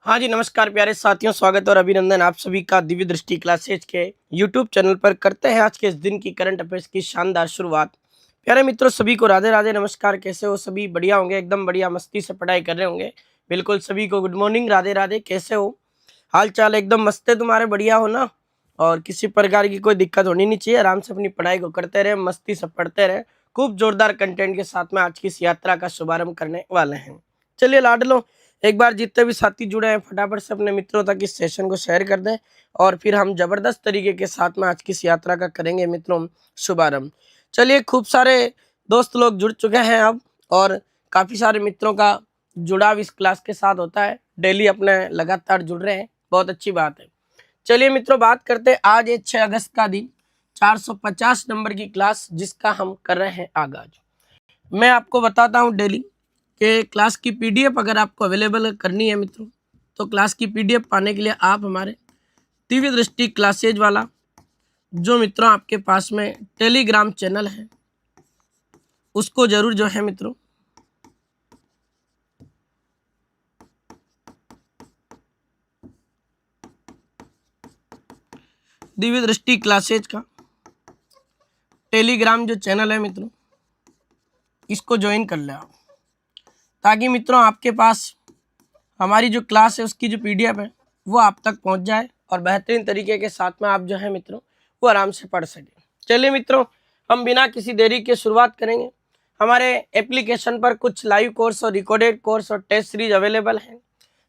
हाँ जी, नमस्कार प्यारे साथियों, स्वागत और अभिनंदन आप सभी का दिव्य दृष्टि क्लासेज के यूट्यूब चैनल पर। करते हैं आज के इस दिन की करंट अफेयर्स की शानदार शुरुआत। प्यारे मित्रों, सभी को राधे राधे, नमस्कार। कैसे हो? सभी बढ़िया होंगे, एकदम बढ़िया, मस्ती से पढ़ाई कर रहे होंगे। बिल्कुल सभी को गुड मॉर्निंग, राधे राधे। कैसे हो? हाल चाल एकदम मस्त है तुम्हारे? बढ़िया हो ना? और किसी प्रकार की कोई दिक्कत होनी नहीं चाहिए। आराम से अपनी पढ़ाई को करते रहे, मस्ती से पढ़ते रहे। खूब जोरदार कंटेंट के साथ में आज की इस यात्रा का शुभारंभ करने वाले हैं। चलिए लाडलो, एक बार जितने भी साथी जुड़े हैं फटाफट से अपने मित्रों तक इस सेशन को शेयर कर दें और फिर हम जबरदस्त तरीके के साथ में आज की इस यात्रा का करेंगे मित्रों शुभारंभ। चलिए, खूब सारे दोस्त लोग जुड़ चुके हैं अब, और काफी सारे मित्रों का जुड़ाव इस क्लास के साथ होता है। डेली अपने लगातार जुड़ रहे हैं, बहुत अच्छी बात है। चलिए मित्रों, बात करते हैं आज है 6 अगस्त का दिन, 450 नंबर की क्लास जिसका हम कर रहे हैं आगाज। मैं आपको बताता हूँ डेली कि क्लास की पीडीएफ अगर आपको अवेलेबल करनी है मित्रों, तो क्लास की पीडीएफ पाने के लिए आप हमारे दिव्य दृष्टि क्लासेज वाला जो मित्रों आपके पास में टेलीग्राम चैनल है उसको जरूर जो है मित्रों दिव्य दृष्टि क्लासेज का टेलीग्राम जो चैनल है मित्रों, इसको ज्वाइन कर ले आप, ताकि मित्रों आपके पास हमारी जो क्लास है उसकी जो पीडीएफ है वो आप तक पहुंच जाए और बेहतरीन तरीके के साथ में आप जो है मित्रों वो आराम से पढ़ सके। चलिए मित्रों, हम बिना किसी देरी के शुरुआत करेंगे। हमारे एप्लीकेशन पर कुछ लाइव कोर्स और रिकॉर्डेड कोर्स और टेस्ट सीरीज अवेलेबल हैं।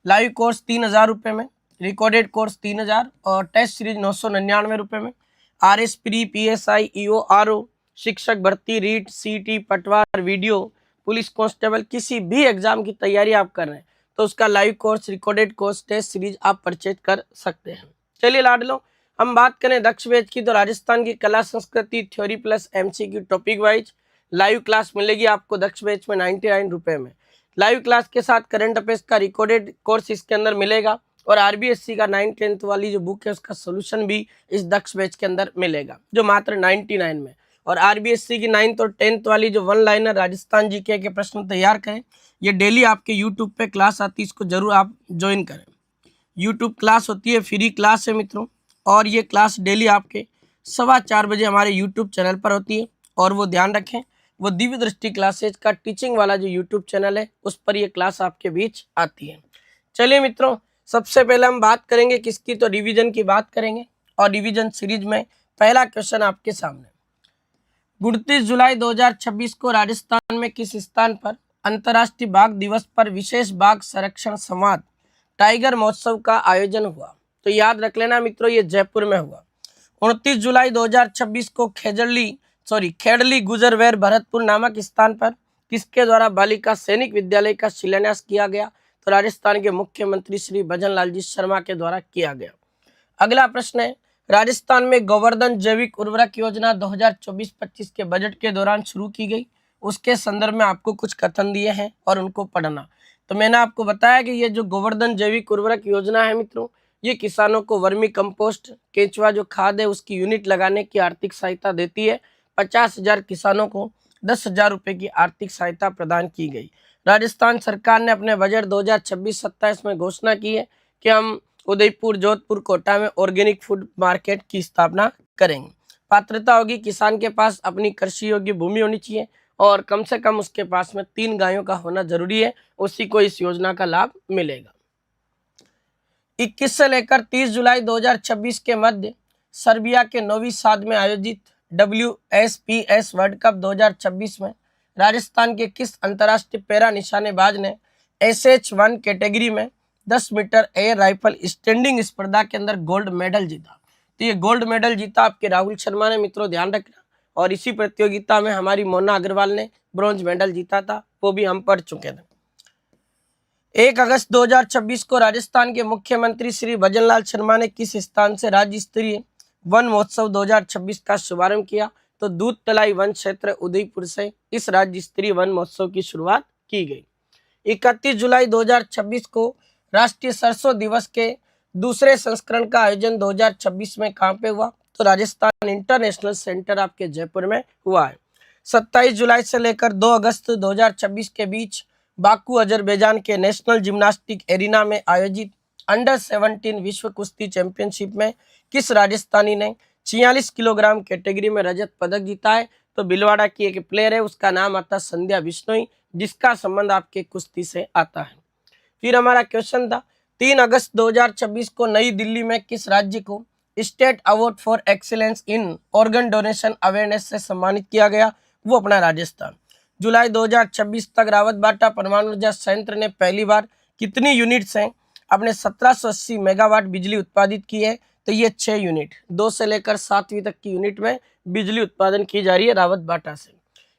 लाइव कोर्स 3000 रुपये में, रिकॉर्डेड कोर्स 3000 और टेस्ट सीरीज 999 रुपये में। RS pre, PSI, EO, RO, शिक्षक भर्ती, रीट, CT, पटवार, वीडियो, पुलिस कांस्टेबल, किसी भी एग्जाम की तैयारी आप कर रहे हैं तो उसका live course, recorded course, test series आप परचेज कर सकते हैं। चलिए लाडलो, हम बात करें दक्ष बैच की, तो राजस्थान की कला संस्कृति theory plus MCQ topic wise live class मिलेगी आपको दक्ष बैच में 99 रुपये में। लाइव क्लास के साथ करंट अफेयर्स का रिकॉर्डेड कोर्स इसके अंदर मिलेगा और RBSC का 9th 10th वाली जो बुक है उसका सोल्यूशन भी इस दक्ष बैच के अंदर मिलेगा, जो मात्र 99 में। और RBSC की 9th और 10th वाली जो वन लाइनर राजस्थान जीके के प्रश्न तैयार करें, ये डेली आपके यूट्यूब पे क्लास आती है, इसको जरूर आप ज्वाइन करें। यूट्यूब क्लास होती है, फ्री क्लास है मित्रों, और ये क्लास डेली आपके 4:15 बजे हमारे यूट्यूब चैनल पर होती है। और वो ध्यान रखें, वो दिव्य दृष्टि क्लासेज का टीचिंग वाला जो यूट्यूब चैनल है उस पर ये क्लास आपके बीच आती है। चलिए मित्रों, सबसे पहले हम बात करेंगे किसकी, तो रिवीजन की बात करेंगे। और रिवीजन सीरीज में पहला क्वेश्चन आपके सामने, 29 जुलाई 2026 को राजस्थान में किस स्थान पर अंतर्राष्ट्रीय बाघ दिवस पर विशेष बाघ संरक्षण संवाद टाइगर महोत्सव का आयोजन हुआ? तो याद रख लेना मित्रों, ये जयपुर में हुआ। 29 जुलाई 2026 को खेड़ली गुजरवेर भरतपुर नामक स्थान पर किसके द्वारा बालिका सैनिक विद्यालय का शिलान्यास किया गया? तो राजस्थान के मुख्यमंत्री श्री भजन लाल जी शर्मा के द्वारा किया गया। अगला प्रश्न है, राजस्थान में गोवर्धन जैविक उर्वरक योजना 2024-25 के बजट के दौरान शुरू की गई, उसके संदर्भ में आपको कुछ कथन दिए हैं और उनको पढ़ना। तो मैंने आपको बताया कि ये जो गोवर्धन जैविक उर्वरक योजना है मित्रों, ये किसानों को वर्मी कंपोस्ट, केंचुआ जो खाद है उसकी यूनिट लगाने की आर्थिक सहायता देती है। 50,000 किसानों को 10,000 रुपये की आर्थिक सहायता प्रदान की गई। राजस्थान सरकार ने अपने बजट 2026-27 में घोषणा की है कि हम उदयपुर, जोधपुर, कोटा में ऑर्गेनिक फूड मार्केट की स्थापना करेंगे। पात्रता होगी, किसान के पास अपनी कृषि योग्य भूमि होनी चाहिए और कम से कम उसके पास में 3 गायों का होना जरूरी है, उसी को इस योजना का लाभ मिलेगा। 21 से लेकर 30 जुलाई 2026 के मध्य सर्बिया के नोवी साद में आयोजित WSPS वर्ल्ड कप 2026 में राजस्थान के किस अंतर्राष्ट्रीय पैरा निशानेबाज ने SH1 कैटेगरी में 10 मीटर एयर राइफल स्टैंडिंग स्पर्धा के अंदर गोल्ड मेडल जीता? तो ये गोल्ड मेडल जीता आपके राहुल शर्मा ने मित्रों, ध्यान रखना। और इसी प्रतियोगिता में हमारी मोना अग्रवाल ने ब्रॉन्ज मेडल जीता था, वो भी हम पढ़ चुके थे। 1 अगस्त 2026 को राजस्थान के मुख्यमंत्री श्री भजन लाल शर्मा ने किस स्थान से राज्य स्तरीय वन महोत्सव 2026 का शुभारंभ किया? तो दूध तलाई वन क्षेत्र उदयपुर से इस राज्य स्तरीय वन महोत्सव की शुरुआत की गई। 31 जुलाई 2026 को राष्ट्रीय सरसों दिवस के दूसरे संस्करण का आयोजन 2026 में कहाँ पे हुआ? तो राजस्थान इंटरनेशनल सेंटर आपके जयपुर में हुआ है। 27 जुलाई से लेकर 2 अगस्त 2026 के बीच बाकू अजरबैजान के नेशनल जिम्नास्टिक एरिना में आयोजित अंडर 17 विश्व कुश्ती चैंपियनशिप में किस राजस्थानी ने 46 किलोग्राम कैटेगरी में रजत पदक जीता है? तो भीलवाड़ा की एक प्लेयर है, उसका नाम आता है संध्या बिश्नोई, जिसका संबंध आपके कुश्ती से आता है। फिर हमारा क्वेश्चन था 3 अगस्त 2026 को नई दिल्ली में किस राज्य को state award for excellence in organ donation awareness से सम्मानित किया गया? वो अपना राजस्थान। जुलाई 2026 तक रावत बाटा परमाणु ऊर्जा संयंत्र ने पहली बार कितनी यूनिट्स हैं अपने 1780 मेगावाट बिजली उत्पादित की है? तो ये 6 यूनिट, 2 से लेकर 7वीं तक की यूनिट में बिजली उत्पादन की जा रही है रावत बाटा से।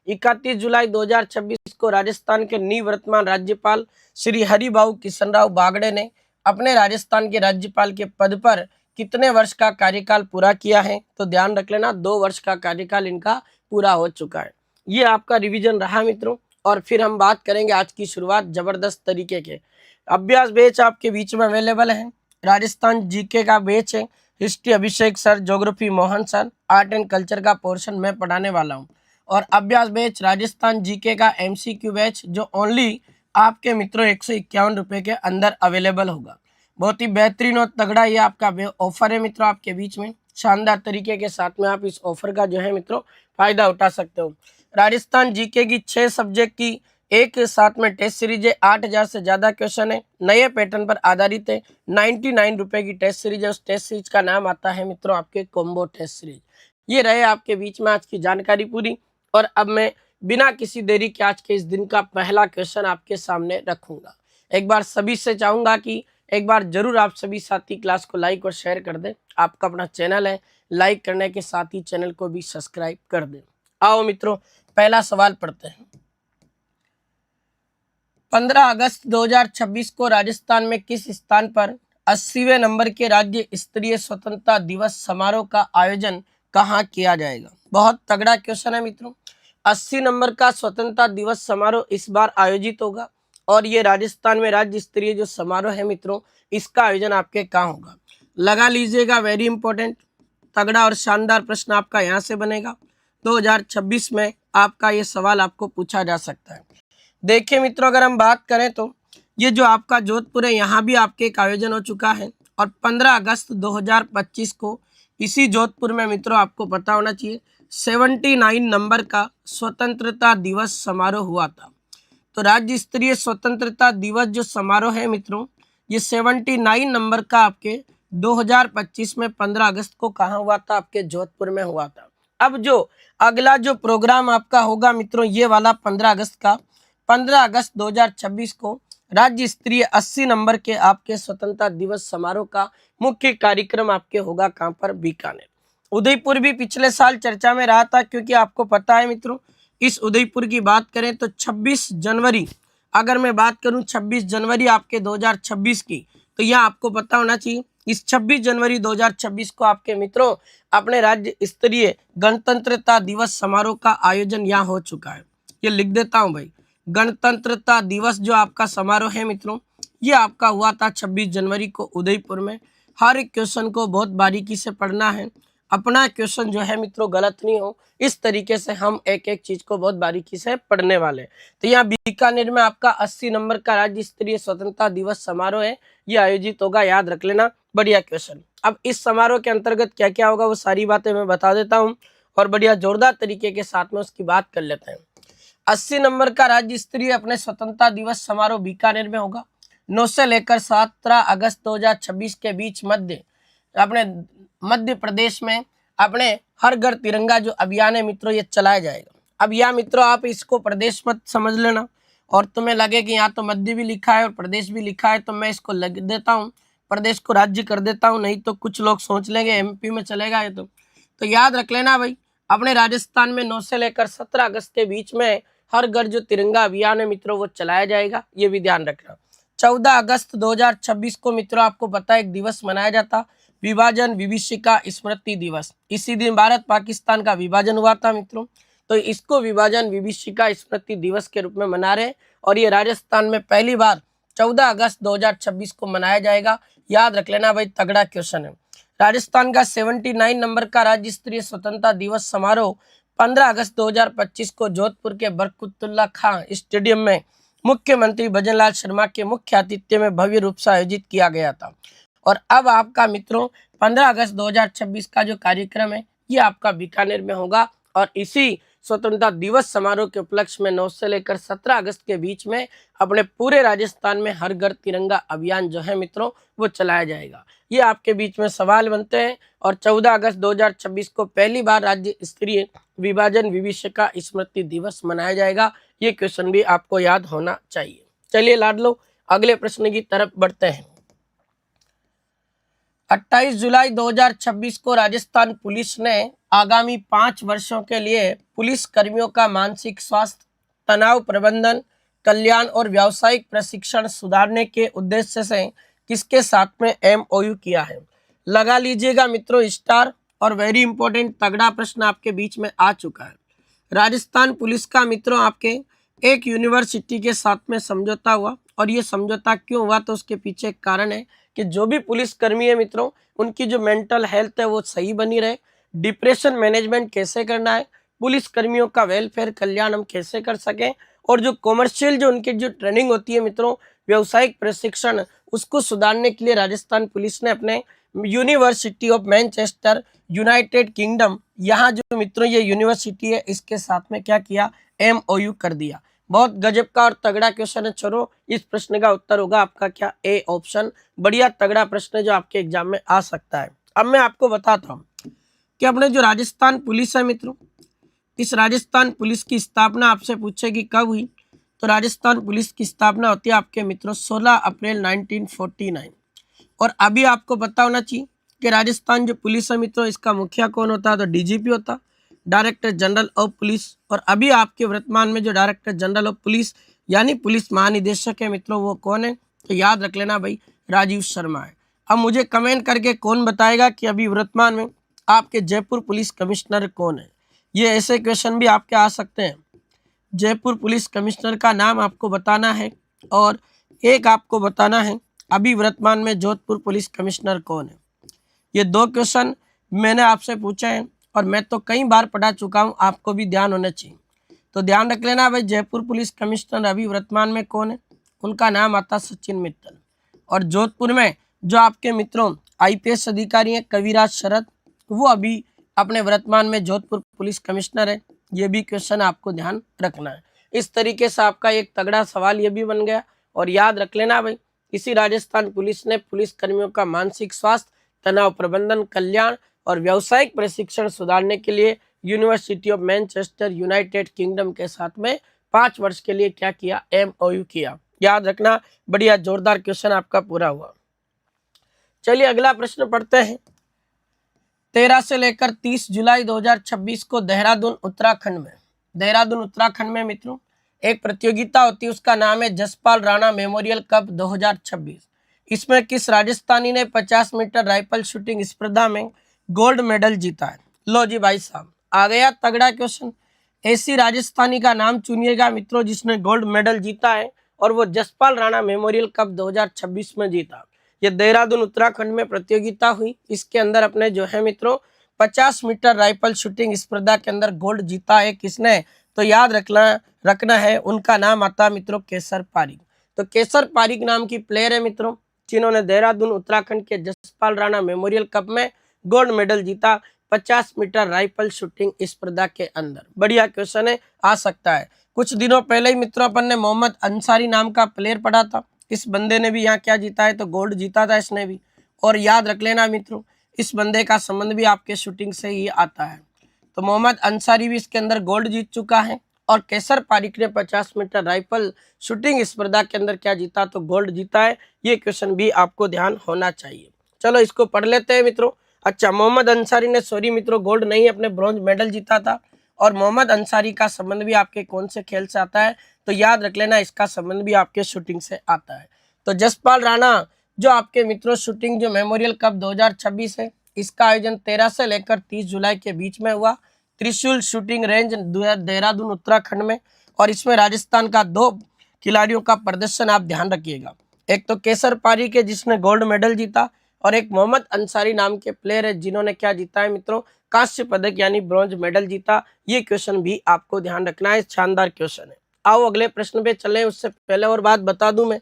31 जुलाई 2026 को राजस्थान के निवर्तमान राज्यपाल श्री हरिभाऊ किशनराव बागड़े ने अपने राजस्थान के राज्यपाल के पद पर कितने वर्ष का कार्यकाल पूरा किया है? तो ध्यान रख लेना, 2 वर्ष का कार्यकाल इनका पूरा हो चुका है। ये आपका रिवीजन रहा मित्रों। और फिर हम बात करेंगे आज की शुरुआत जबरदस्त तरीके के अभ्यास बैच आपके बीच में अवेलेबल है। राजस्थान जीके का बैच है, history Abhishek sir, geography Mohan sir, art and culture का पोर्शन मैं पढ़ाने वाला हूँ। और अभ्यास बैच राजस्थान जीके का एमसीक्यू बैच जो ओनली आपके मित्रों 151 रुपये के अंदर अवेलेबल होगा। बहुत ही बेहतरीन और तगड़ा ये आपका ऑफर है मित्रों आपके बीच में। शानदार तरीके के साथ में आप इस ऑफर का जो है मित्रों फायदा उठा सकते हो। राजस्थान जीके की 6 सब्जेक्ट की एक साथ में टेस्ट सीरीज है, 8000 से ज्यादा क्वेश्चन है, नए पैटर्न पर आधारित है, 99 रुपए की टेस्ट सीरीज है। उस टेस्ट सीरीज का नाम आता है मित्रों आपके कॉम्बो टेस्ट सीरीज। ये रहे आपके बीच में आज की जानकारी पूरी। और अब मैं बिना किसी देरी के आज के इस दिन का पहला क्वेश्चन आपके सामने रखूंगा। एक बार सभी से चाहूंगा कि एक बार जरूर आप सभी साथी क्लास को लाइक और शेयर कर दें। आपका अपना चैनल है, लाइक करने के साथ ही चैनल को भी सब्सक्राइब कर दें। आओ मित्रों पहला सवाल पढ़ते हैं। 15 अगस्त 2026 को राजस्थान में किस स्थान पर 80वें नंबर के राज्य स्तरीय स्वतंत्रता दिवस समारोह का आयोजन कहाँ किया जाएगा? बहुत तगड़ा क्वेश्चन है मित्रों। 80 नंबर का स्वतंत्रता दिवस समारोह इस बार आयोजित होगा और ये राजस्थान में राज्य स्तरीय जो समारोह है मित्रों, इसका आयोजन आपके कहाँ होगा? लगा लीजिएगा, वेरी इंपॉर्टेंट, तगड़ा और शानदार प्रश्न आपका यहाँ से बनेगा। 2026 में आपका ये सवाल आपको पूछा जा सकता है। देखिए मित्रों, अगर हम बात करें तो ये जो आपका जोधपुर है, यहाँ भी आपके एक आयोजन हो चुका है और 15 अगस्त 2025 को इसी जोधपुर में मित्रों आपको पता होना चाहिए 79 नंबर का स्वतंत्रता दिवस समारोह हुआ था। तो राज्य स्तरीय स्वतंत्रता दिवस जो समारोह है मित्रों, ये 79 नंबर का आपके 2025 में 15 अगस्त को कहाँ हुआ था? आपके जोधपुर में हुआ था। अब जो अगला जो प्रोग्राम आपका होगा मित्रों, ये वाला 15 अगस्त का, 15 अगस्त 2026 को राज्य स्तरीय 80 नंबर के आपके स्वतंत्रता दिवस समारोह का मुख्य कार्यक्रम आपके होगा कहाँ पर? बीकानेर। उदयपुर भी पिछले साल चर्चा में रहा था, क्योंकि आपको पता है मित्रों, इस उदयपुर की बात करें तो 26 जनवरी, अगर मैं बात करूं 26 जनवरी आपके 2026 की, तो यह आपको पता होना चाहिए इस 26 जनवरी 2026 को आपके मित्रों अपने राज्य स्तरीय गणतंत्रता दिवस समारोह का आयोजन यहाँ हो चुका है। ये लिख देता हूं भाई, गणतंत्रता दिवस जो आपका समारोह है मित्रों, ये आपका हुआ था 26 जनवरी को उदयपुर में। हर एक क्वेश्चन को बहुत बारीकी से पढ़ना है, अपना क्वेश्चन जो है मित्रों गलत नहीं हो, इस तरीके से हम एक एक चीज को बहुत बारीकी से पढ़ने वाले। तो यहाँ बीकानेर में आपका 80 नंबर का राज्य स्तरीय स्वतंत्रता दिवस समारोह है, ये आयोजित होगा, याद रख लेना। बढ़िया क्वेश्चन। अब इस समारोह के अंतर्गत क्या क्या होगा वो सारी बातें मैं बता देता हूँ और बढ़िया जोरदार तरीके के साथ में उसकी बात कर लेते हैं। 80 नंबर का राज्य स्तरीय अपने स्वतंत्रता दिवस समारोह बीकानेर में होगा। 9 से लेकर 17 अगस्त 2026 के बीच अपने मध्य प्रदेश में अपने हर घर तिरंगा जो अभियान है मित्रों, ये चलाया जाएगा। अब यह मित्रों आप इसको प्रदेश मत समझ लेना और तुम्हें लगे कि यहाँ तो मध्य भी लिखा है और प्रदेश भी लिखा है, तो मैं इसको लग देता हूँ, प्रदेश को राज्य कर देता हूँ, नहीं तो कुछ लोग सोच लेंगे एमपी में चलेगा ये। तो याद रख लेना भाई, अपने राजस्थान में 9 से लेकर 17 अगस्त के बीच में हर घर जो तिरंगा अभियान है मित्रों वो चलाया जाएगा, ये भी ध्यान रखना। 14 अगस्त 2026 को मित्रों आपको पता है एक दिवस मनाया जाता, विभाजन विभीषिका स्मृति दिवस। इसी दिन भारत पाकिस्तान का विभाजन हुआ था मित्रों, तो इसको विभाजन विभीषिका स्मृति दिवस के रूप में मना रहे और ये राजस्थान में पहली बार 14 अगस्त 2026 को मनाया जाएगा। याद रख लेना भाई, तगड़ा क्वेश्चन है। राजस्थान का 79 नंबर का राज्य स्तरीय स्वतंत्रता दिवस समारोह 15 अगस्त 2025 को जोधपुर के बरकतुल्ला खां स्टेडियम में मुख्यमंत्री भजनलाल शर्मा के मुख्य आतिथ्य में भव्य रूप से आयोजित किया गया था। और अब आपका मित्रों 15 अगस्त 2026 का जो कार्यक्रम है ये आपका बीकानेर में होगा और इसी स्वतंत्रता दिवस समारोह के उपलक्ष्य में 9 से लेकर 17 अगस्त के बीच में अपने पूरे राजस्थान में हर घर तिरंगा अभियान जो है मित्रों वो चलाया जाएगा। ये आपके बीच में सवाल बनते हैं और 14 अगस्त 2026 को पहली बार राज्य स्तरीय विभाजन विभीषिका स्मृति दिवस मनाया जाएगा। ये क्वेश्चन भी आपको याद होना चाहिए। चलिए लाडलो अगले प्रश्न की तरफ बढ़ते हैं। 28 जुलाई 2026 को राजस्थान पुलिस ने आगामी 5 वर्षों के लिए पुलिस कर्मियों का मानसिक स्वास्थ्य, तनाव प्रबंधन, कल्याण और व्यावसायिक प्रशिक्षण सुधारने के उद्देश्य से किसके साथ में MOU किया है? लगा लीजिएगा मित्रों स्टार। और वेरी इंपॉर्टेंट तगड़ा प्रश्न आपके बीच में आ चुका है। राजस्थान पुलिस का मित्रों आपके एक यूनिवर्सिटी के साथ में समझौता हुआ और ये समझौता क्यों हुआ तो उसके पीछे एक कारण है कि जो भी पुलिस कर्मी है मित्रों उनकी जो मेंटल हेल्थ है वो सही बनी रहे, डिप्रेशन मैनेजमेंट कैसे करना है, पुलिस कर्मियों का वेलफेयर कल्याण हम कैसे कर सकें और जो कॉमर्शियल जो उनकी जो ट्रेनिंग होती है मित्रों व्यावसायिक प्रशिक्षण उसको सुधारने के लिए राजस्थान पुलिस ने अपने university of Manchester United kingdom यहाँ जो मित्रों ये यूनिवर्सिटी है इसके साथ में क्या किया MOU कर दिया। बहुत गजब का और तगड़ा क्वेश्चन है। चलो इस प्रश्न का उत्तर होगा आपका क्या A ऑप्शन। बढ़िया तगड़ा प्रश्न जो आपके एग्जाम में आ सकता है। अब मैं आपको बताता हूँ कि अपने जो राजस्थान पुलिस है मित्रों इस राजस्थान पुलिस की स्थापना आपसे पूछेगी कब हुई तो राजस्थान पुलिस की स्थापना होती है आपके मित्रों 16 अप्रैल 1949। और अभी आपको पता होना चाहिए कि राजस्थान जो पुलिस है मित्रों इसका मुखिया कौन होता है तो DGP होता, डायरेक्टर जनरल ऑफ पुलिस। और अभी आपके वर्तमान में जो डायरेक्टर जनरल ऑफ पुलिस यानी पुलिस महानिदेशक है मित्रों वो कौन है तो याद रख लेना भाई राजीव शर्मा है। अब मुझे कमेंट करके कौन बताएगा कि अभी वर्तमान में आपके जयपुर पुलिस कमिश्नर कौन है। ये ऐसे क्वेश्चन भी आपके आ सकते हैं। जयपुर पुलिस कमिश्नर का नाम आपको बताना है और एक आपको बताना है अभी वर्तमान में जोधपुर पुलिस कमिश्नर कौन है। ये 2 क्वेश्चन मैंने आपसे पूछे हैं और मैं तो कई बार पढ़ा चुका हूँ, आपको भी ध्यान होना चाहिए। तो ध्यान रख लेना भाई जयपुर पुलिस कमिश्नर अभी वर्तमान में कौन है, उनका नाम आता सचिन मित्तल। और जोधपुर में जो आपके मित्रों IPS अधिकारी हैं कविराज शरद वो अभी अपने वर्तमान में जोधपुर पुलिस कमिश्नर है। ये भी क्वेश्चन आपको ध्यान रखना है। इस तरीके से आपका एक तगड़ा सवाल ये भी बन गया। और याद रख लेना भाई इसी राजस्थान पुलिस ने पुलिस कर्मियों का मानसिक स्वास्थ्य, तनाव प्रबंधन, कल्याण और व्यावसायिक प्रशिक्षण सुधारने के लिए university of Manchester United kingdom के साथ में 5 वर्ष के लिए क्या किया MOU किया। याद रखना बढ़िया जोरदार क्वेश्चन आपका पूरा हुआ। चलिए अगला प्रश्न पढ़ते हैं। 13 से लेकर 30 जुलाई 2026 को देहरादून उत्तराखंड में मित्रों एक प्रतियोगिता होती है उसका नाम है जसपाल राणा मेमोरियल कप 2026। इसमें किस राजस्थानी ने 50 मीटर राइफल शूटिंग स्पर्धा में गोल्ड मेडल जीता है। लो जी भाई साहब आ गया तगड़ा क्वेश्चन। ऐसी राजस्थानी का नाम चुनिएगा मित्रों जिसने गोल्ड मेडल जीता है और वो जसपाल राणा मेमोरियल कप 2026 में जीता। ये देहरादून उत्तराखंड में प्रतियोगिता हुई। इसके अंदर अपने जो है मित्रों 50 मीटर राइफल शूटिंग स्पर्धा के अंदर गोल्ड जीता है किसने तो याद रखना है उनका नाम आता मित्रों केसर पारीक। तो केसर पारीक नाम की प्लेयर है मित्रों जिन्होंने देहरादून उत्तराखंड के जसपाल राणा मेमोरियल कप में गोल्ड मेडल जीता 50 मीटर राइफल शूटिंग स्पर्धा के अंदर। बढ़िया क्वेश्चन है, आ सकता है। कुछ दिनों पहले ही मित्रों अपन ने मोहम्मद अंसारी नाम का प्लेयर पढ़ा था। इस बंदे ने भी यहाँ क्या जीता है तो गोल्ड जीता था इसने भी। और याद रख लेना मित्रों इस बंदे का संबंध भी आपके शूटिंग से ही आता है। तो मोहम्मद अंसारी भी इसके अंदर गोल्ड जीत चुका है और केसर पारीक ने 50 मीटर राइफल शूटिंग स्पर्धा के अंदर क्या जीता तो गोल्ड जीता है। ये क्वेश्चन भी आपको ध्यान होना चाहिए। चलो इसको पढ़ लेते हैं मित्रों। अच्छा मोहम्मद अंसारी ने सॉरी मित्रों गोल्ड नहीं अपने ब्रॉन्ज मेडल जीता था। और मोहम्मद अंसारी का संबंध भी आपके कौन से खेल से आता है तो याद रख लेना इसका संबंध भी आपके शूटिंग से आता है। तो जसपाल राणा जो आपके मित्रों शूटिंग जो मेमोरियल कप 2026 है इसका आयोजन 13 से लेकर 30 जुलाई के बीच में हुआ त्रिशूल शूटिंग रेंज देहरादून उत्तराखंड में। और इसमें राजस्थान का 2 खिलाड़ियों का प्रदर्शन आप ध्यान रखिएगा। एक तो केसर पारीक है जिसने गोल्ड मेडल जीता और एक मोहम्मद अंसारी नाम के प्लेयर है जिन्होंने क्या जीता है मित्रों कांस्य पदक यानी ब्रॉन्ज मेडल जीता। ये क्वेश्चन भी आपको ध्यान रखना है, शानदार क्वेश्चन है। आओ अगले प्रश्न पे चले। उससे पहले और बात बता दूं मैं,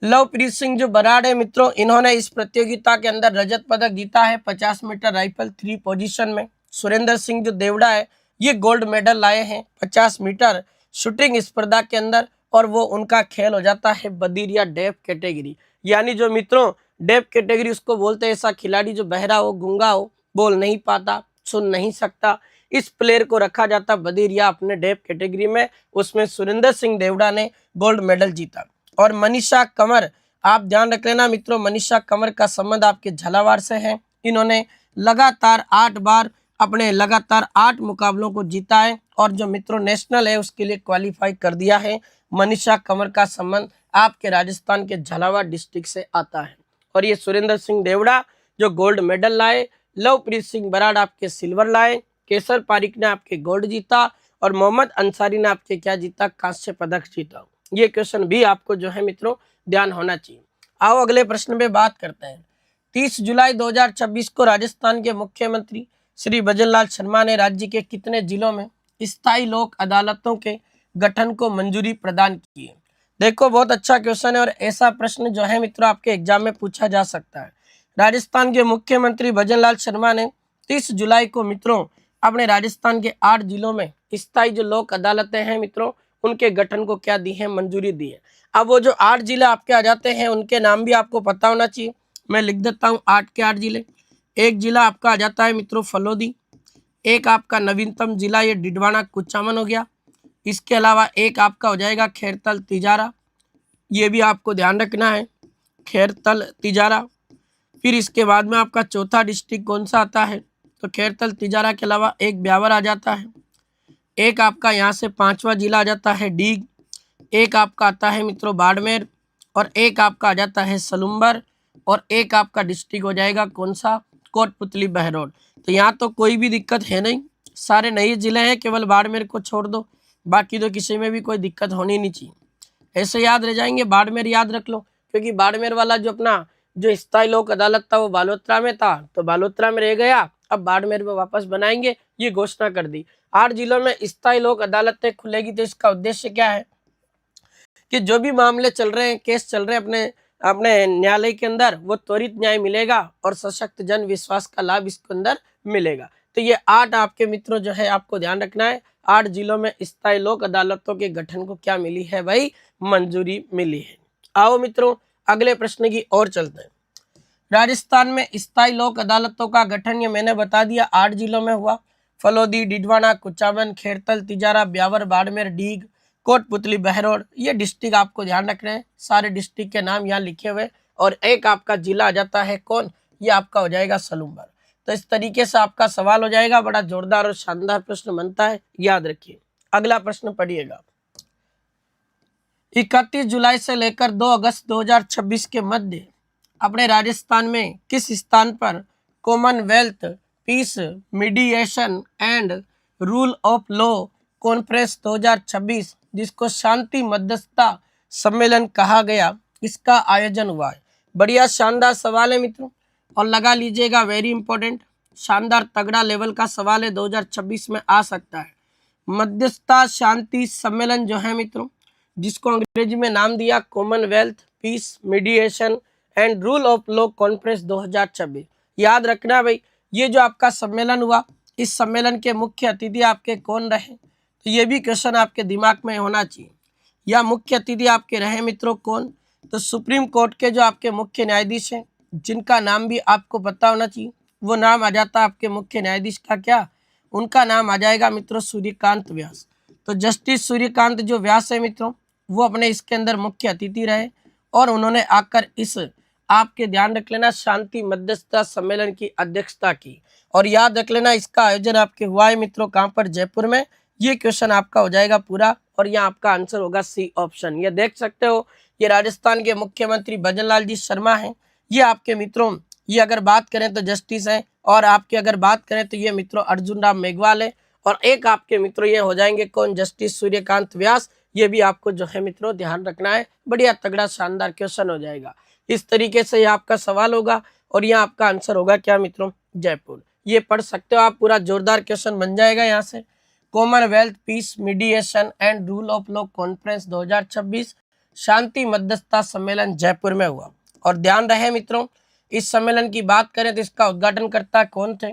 लवप्रीत सिंह जो बराड़ है मित्रों, इन्होंने इस प्रतियोगिता के अंदर रजत पदक जीता है 50 मीटर राइफल 3 पोजीशन में। सुरेंद्र सिंह जो देवड़ा है, ये गोल्ड मेडल लाए हैं 50 मीटर शूटिंग स्पर्धा के अंदर, और वो उनका खेल हो जाता है बधिर या डेफ कैटेगरी। यानी जो मित्रों डेफ कैटेगरी उसको बोलते हैं ऐसा खिलाड़ी जो बहरा हो, गूंगा हो, बोल नहीं पाता, सुन नहीं सकता, इस प्लेयर को रखा जाता बधिर या अपने डेफ कैटेगरी में। उसमें सुरेंद्र सिंह देवड़ा ने गोल्ड मेडल जीता। और मनीषा कंवर, आप ध्यान रख लेना मित्रों, मनीषा कंवर का संबंध आपके झालावाड़ से है। इन्होंने लगातार 8 बार अपने लगातार 8 मुकाबलों को जीता है, और जो मित्रों नेशनल है उसके लिए क्वालिफाई कर दिया है। मनीषा कंवर का संबंध आपके राजस्थान के झालावाड़ डिस्ट्रिक्ट से आता है। और ये सुरेंद्र सिंह देवड़ा जो गोल्ड मेडल लाए, लवप्रीत सिंह बराड़ आपके सिल्वर लाए, केसर पारिक ने आपके गोल्ड जीता, और मोहम्मद अंसारी ने आपके क्या जीता, कांस्य पदक जीता। ये क्वेश्चन भी आपको जो है मित्रों ध्यान होना चाहिए। आओ अगले प्रश्न पे बात करते हैं। 30 जुलाई 2026 को राजस्थान के मुख्यमंत्री श्री भजनलाल शर्मा ने राज्य के कितने जिलों में स्थायी लोक अदालतों के गठन को मंजूरी प्रदान की है? देखो बहुत अच्छा क्वेश्चन है, और ऐसा प्रश्न जो है मित्रों आपके एग्जाम में पूछा जा सकता है। राजस्थान के मुख्यमंत्री भजनलाल शर्मा ने 30 जुलाई को मित्रों अपने राजस्थान के 8 जिलों में स्थायी जो लोक अदालतें हैं मित्रों उनके गठन को क्या दी है, मंजूरी दी है। अब वो जो 8 जिले आपके आ जाते हैं उनके नाम भी आपको पता होना चाहिए। मैं लिख देता हूँ 8 के 8 जिले। एक जिला आपका आ जाता है मित्रों फलोदी, एक आपका नवीनतम जिला ये डिडवाना कुचामन हो गया। इसके अलावा एक आपका हो जाएगा खैरतल तिजारा, ये भी आपको ध्यान रखना है, खैरतल तिजारा। फिर इसके बाद में आपका चौथा डिस्ट्रिक्ट कौन सा आता है, तो खैरतल तिजारा के अलावा एक ब्यावर आ जाता है। एक आपका यहाँ से 5वां जिला आ जाता है डीग, एक आपका आता है मित्रों बाड़मेर, और एक आपका आ जाता है सलुम्बर, और एक आपका डिस्ट्रिक्ट हो जाएगा कौन सा, कोटपुतली बहरोड। तो यहाँ तो कोई भी दिक्कत है नहीं, सारे नए जिले हैं, केवल बाड़मेर को छोड़ दो, बाकी तो किसी में भी कोई दिक्कत होनी नहीं चाहिए। ऐसे याद रह जाएंगे, बाड़मेर याद रख लो, क्योंकि बाड़मेर वाला जो अपना जो स्थायी लोक अदालत था वो बालोतरा में था, तो बालोतरा में रह गया, अब बाड़मेर में वापस बनाएंगे, ये घोषणा कर दी। 8 जिलों में स्थायी लोक अदालतें खुलेगी, तो इसका उद्देश्य क्या है कि जो भी मामले चल रहे हैं, केस चल रहे हैं अपने अपने न्यायालय के अंदर, वो त्वरित न्याय मिलेगा और सशक्त जन विश्वास का लाभ इसके अंदर मिलेगा। तो ये 8 आपके मित्रों जो है आपको ध्यान रखना है, 8 जिलों में स्थायी लोक अदालतों के गठन को क्या मिली है भाई, मंजूरी मिली है। आओ मित्रों अगले प्रश्न की ओर चलते हैं। राजस्थान में स्थायी लोक अदालतों का गठन ये मैंने बता दिया 8 जिलों में हुआ, फलोदी, डिडवाना, कुचामन, खैरतल तिजारा, ब्यावर, बाड़मेर, डीग, कोटपुतली बहरोड। ये डिस्ट्रिक्ट आपको ध्यान रखना है, सारे डिस्ट्रिक्ट के नाम यहाँ लिखे हुए, और एक आपका जिला आ जाता है कौन, ये आपका हो जाएगा सलूम्बर। तो इस तरीके से आपका सवाल हो जाएगा, बड़ा जोरदार और शानदार प्रश्न बनता है, याद रखिए। अगला प्रश्न पढ़िएगा। 31 जुलाई से लेकर 2 अगस्त 2026 के मध्य अपने राजस्थान में किस स्थान पर Commonwealth peace mediation and rule of law conference 2026 जिसको शांति मध्यस्थता सम्मेलन कहा गया, इसका आयोजन हुआ है? बढ़िया शानदार सवाल है मित्रों, और लगा लीजिएगा, वेरी इंपॉर्टेंट, शानदार तगड़ा लेवल का सवाल है, 2026 में आ सकता है। मध्यस्थता शांति सम्मेलन जो है मित्रों, जिसको अंग्रेजी में नाम दिया Commonwealth peace mediation and rule of law conference 2026। याद रखना भाई, ये जो आपका सम्मेलन हुआ, इस सम्मेलन के मुख्य अतिथि आपके कौन रहे, तो ये भी क्वेश्चन आपके दिमाग में होना चाहिए। या मुख्य अतिथि आपके रहे मित्रों कौन, तो सुप्रीम कोर्ट के जो आपके मुख्य न्यायाधीश हैं, जिनका नाम भी आपको पता होना चाहिए, वो नाम आ जाता है आपके मुख्य न्यायाधीश का क्या, उनका नाम आ जाएगा मित्रों सूर्यकांत व्यास। तो जस्टिस सूर्यकांत जो व्यास है मित्रों, वो अपने इसके अंदर मुख्य अतिथि रहे, और उन्होंने आकर इस आपके ध्यान रख लेना शांति मध्यस्थता सम्मेलन की अध्यक्षता की। और याद रख लेना इसका आयोजन आपके हुआ है मित्रों कहाँ पर, जयपुर में। ये क्वेश्चन आपका हो जाएगा पूरा, और यहाँ आपका आंसर होगा सी ऑप्शन। ये देख सकते हो, ये राजस्थान के मुख्यमंत्री भजनलाल जी शर्मा हैं। ये आपके मित्रों, ये अगर बात करें तो जस्टिस हैं, और आपके अगर बात करें तो ये मित्रों अर्जुन राम मेघवाल है, और एक आपके मित्रों ये हो जाएंगे कौन, जस्टिस सूर्यकांत व्यास। ये भी आपको जो है मित्रों ध्यान रखना है, बढ़िया तगड़ा शानदार क्वेश्चन हो जाएगा। इस तरीके से ये आपका सवाल होगा, और यहाँ आपका आंसर होगा क्या मित्रों, जयपुर। ये पढ़ सकते हो आप, पूरा जोरदार क्वेश्चन बन जाएगा यहाँ से। Commonwealth peace mediation and rule of law conference 2026 शांति मध्यस्थता सम्मेलन जयपुर में हुआ। और ध्यान रहे मित्रों, इस सम्मेलन की बात करें तो इसका उद्घाटनकर्ता कौन थे,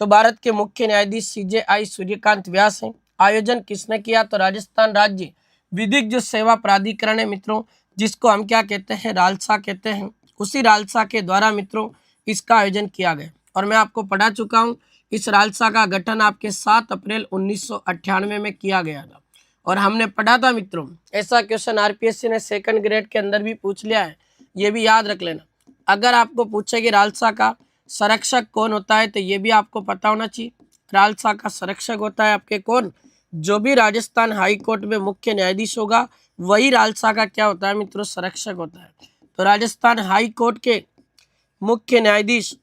तो भारत के मुख्य न्यायाधीश CJI सूर्यकांत व्यास हैं। आयोजन किसने किया, तो राजस्थान राज्य विधिक जो सेवा प्राधिकरण है मित्रों, जिसको हम क्या कहते हैं, रालसा कहते हैं, उसी रालसा के द्वारा मित्रों इसका आयोजन किया गया। और मैं आपको पढ़ा चुका हूँ, इस रालसा का गठन आपके 7 अप्रैल 1998 में किया गया था। और हमने पढ़ा था मित्रों, ऐसा क्वेश्चन RPSC ने सेकंड ग्रेड के अंदर भी पूछ लिया है, ये भी याद रख लेना। अगर आपको पूछे कि रालसा का संरक्षक कौन होता है, तो ये भी आपको पता होना चाहिए। रालसा का संरक्षक होता है आपके कौन, जो भी राजस्थान हाई कोर्ट में मुख्य न्यायाधीश होगा वही रालसा का क्या होता है मित्रों, संरक्षक होता है। तो राजस्थान हाई कोर्ट के मुख्य न्यायाधीश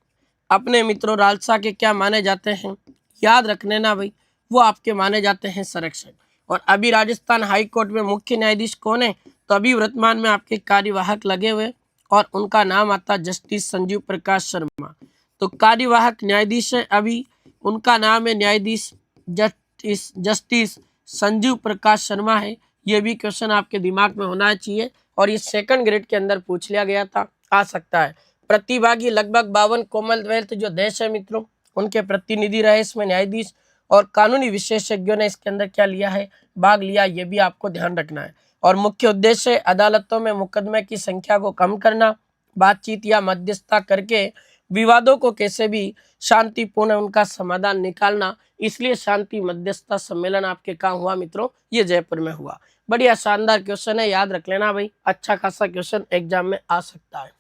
अपने मित्रों रालसा के क्या माने जाते हैं, याद रखने ना भाई, वो आपके माने जाते हैं संरक्षक। और अभी राजस्थान हाई कोर्ट में मुख्य न्यायाधीश कौन है, तो अभी वर्तमान में आपके कार्यवाहक लगे हुए और उनका नाम आता है जस्टिस संजीव प्रकाश शर्मा। तो कार्यवाहक न्यायाधीश है अभी, उनका नाम है न्यायाधीश जस्टिस संजीव प्रकाश शर्मा है। ये भी क्वेश्चन आपके दिमाग में होना चाहिए और ये सेकंड ग्रेड के अंदर पूछ लिया गया था, आ सकता है। प्रतिभागी लगभग 52 कॉमनवेल्थ जो देश है मित्रों, उनके प्रतिनिधि रहे इसमें न्यायाधीश, और कानूनी विशेषज्ञों ने इसके अंदर क्या लिया है, भाग लिया, ये भी आपको ध्यान रखना है। और मुख्य उद्देश्य अदालतों में मुकदमे की संख्या को कम करना, बातचीत या मध्यस्थता करके विवादों को कैसे भी शांतिपूर्ण उनका समाधान निकालना। इसलिए शांति मध्यस्थता सम्मेलन आपके कहाँ हुआ मित्रों, ये जयपुर में हुआ। बढ़िया शानदार क्वेश्चन है, याद रख लेना भाई, अच्छा खासा क्वेश्चन एग्जाम में आ सकता है,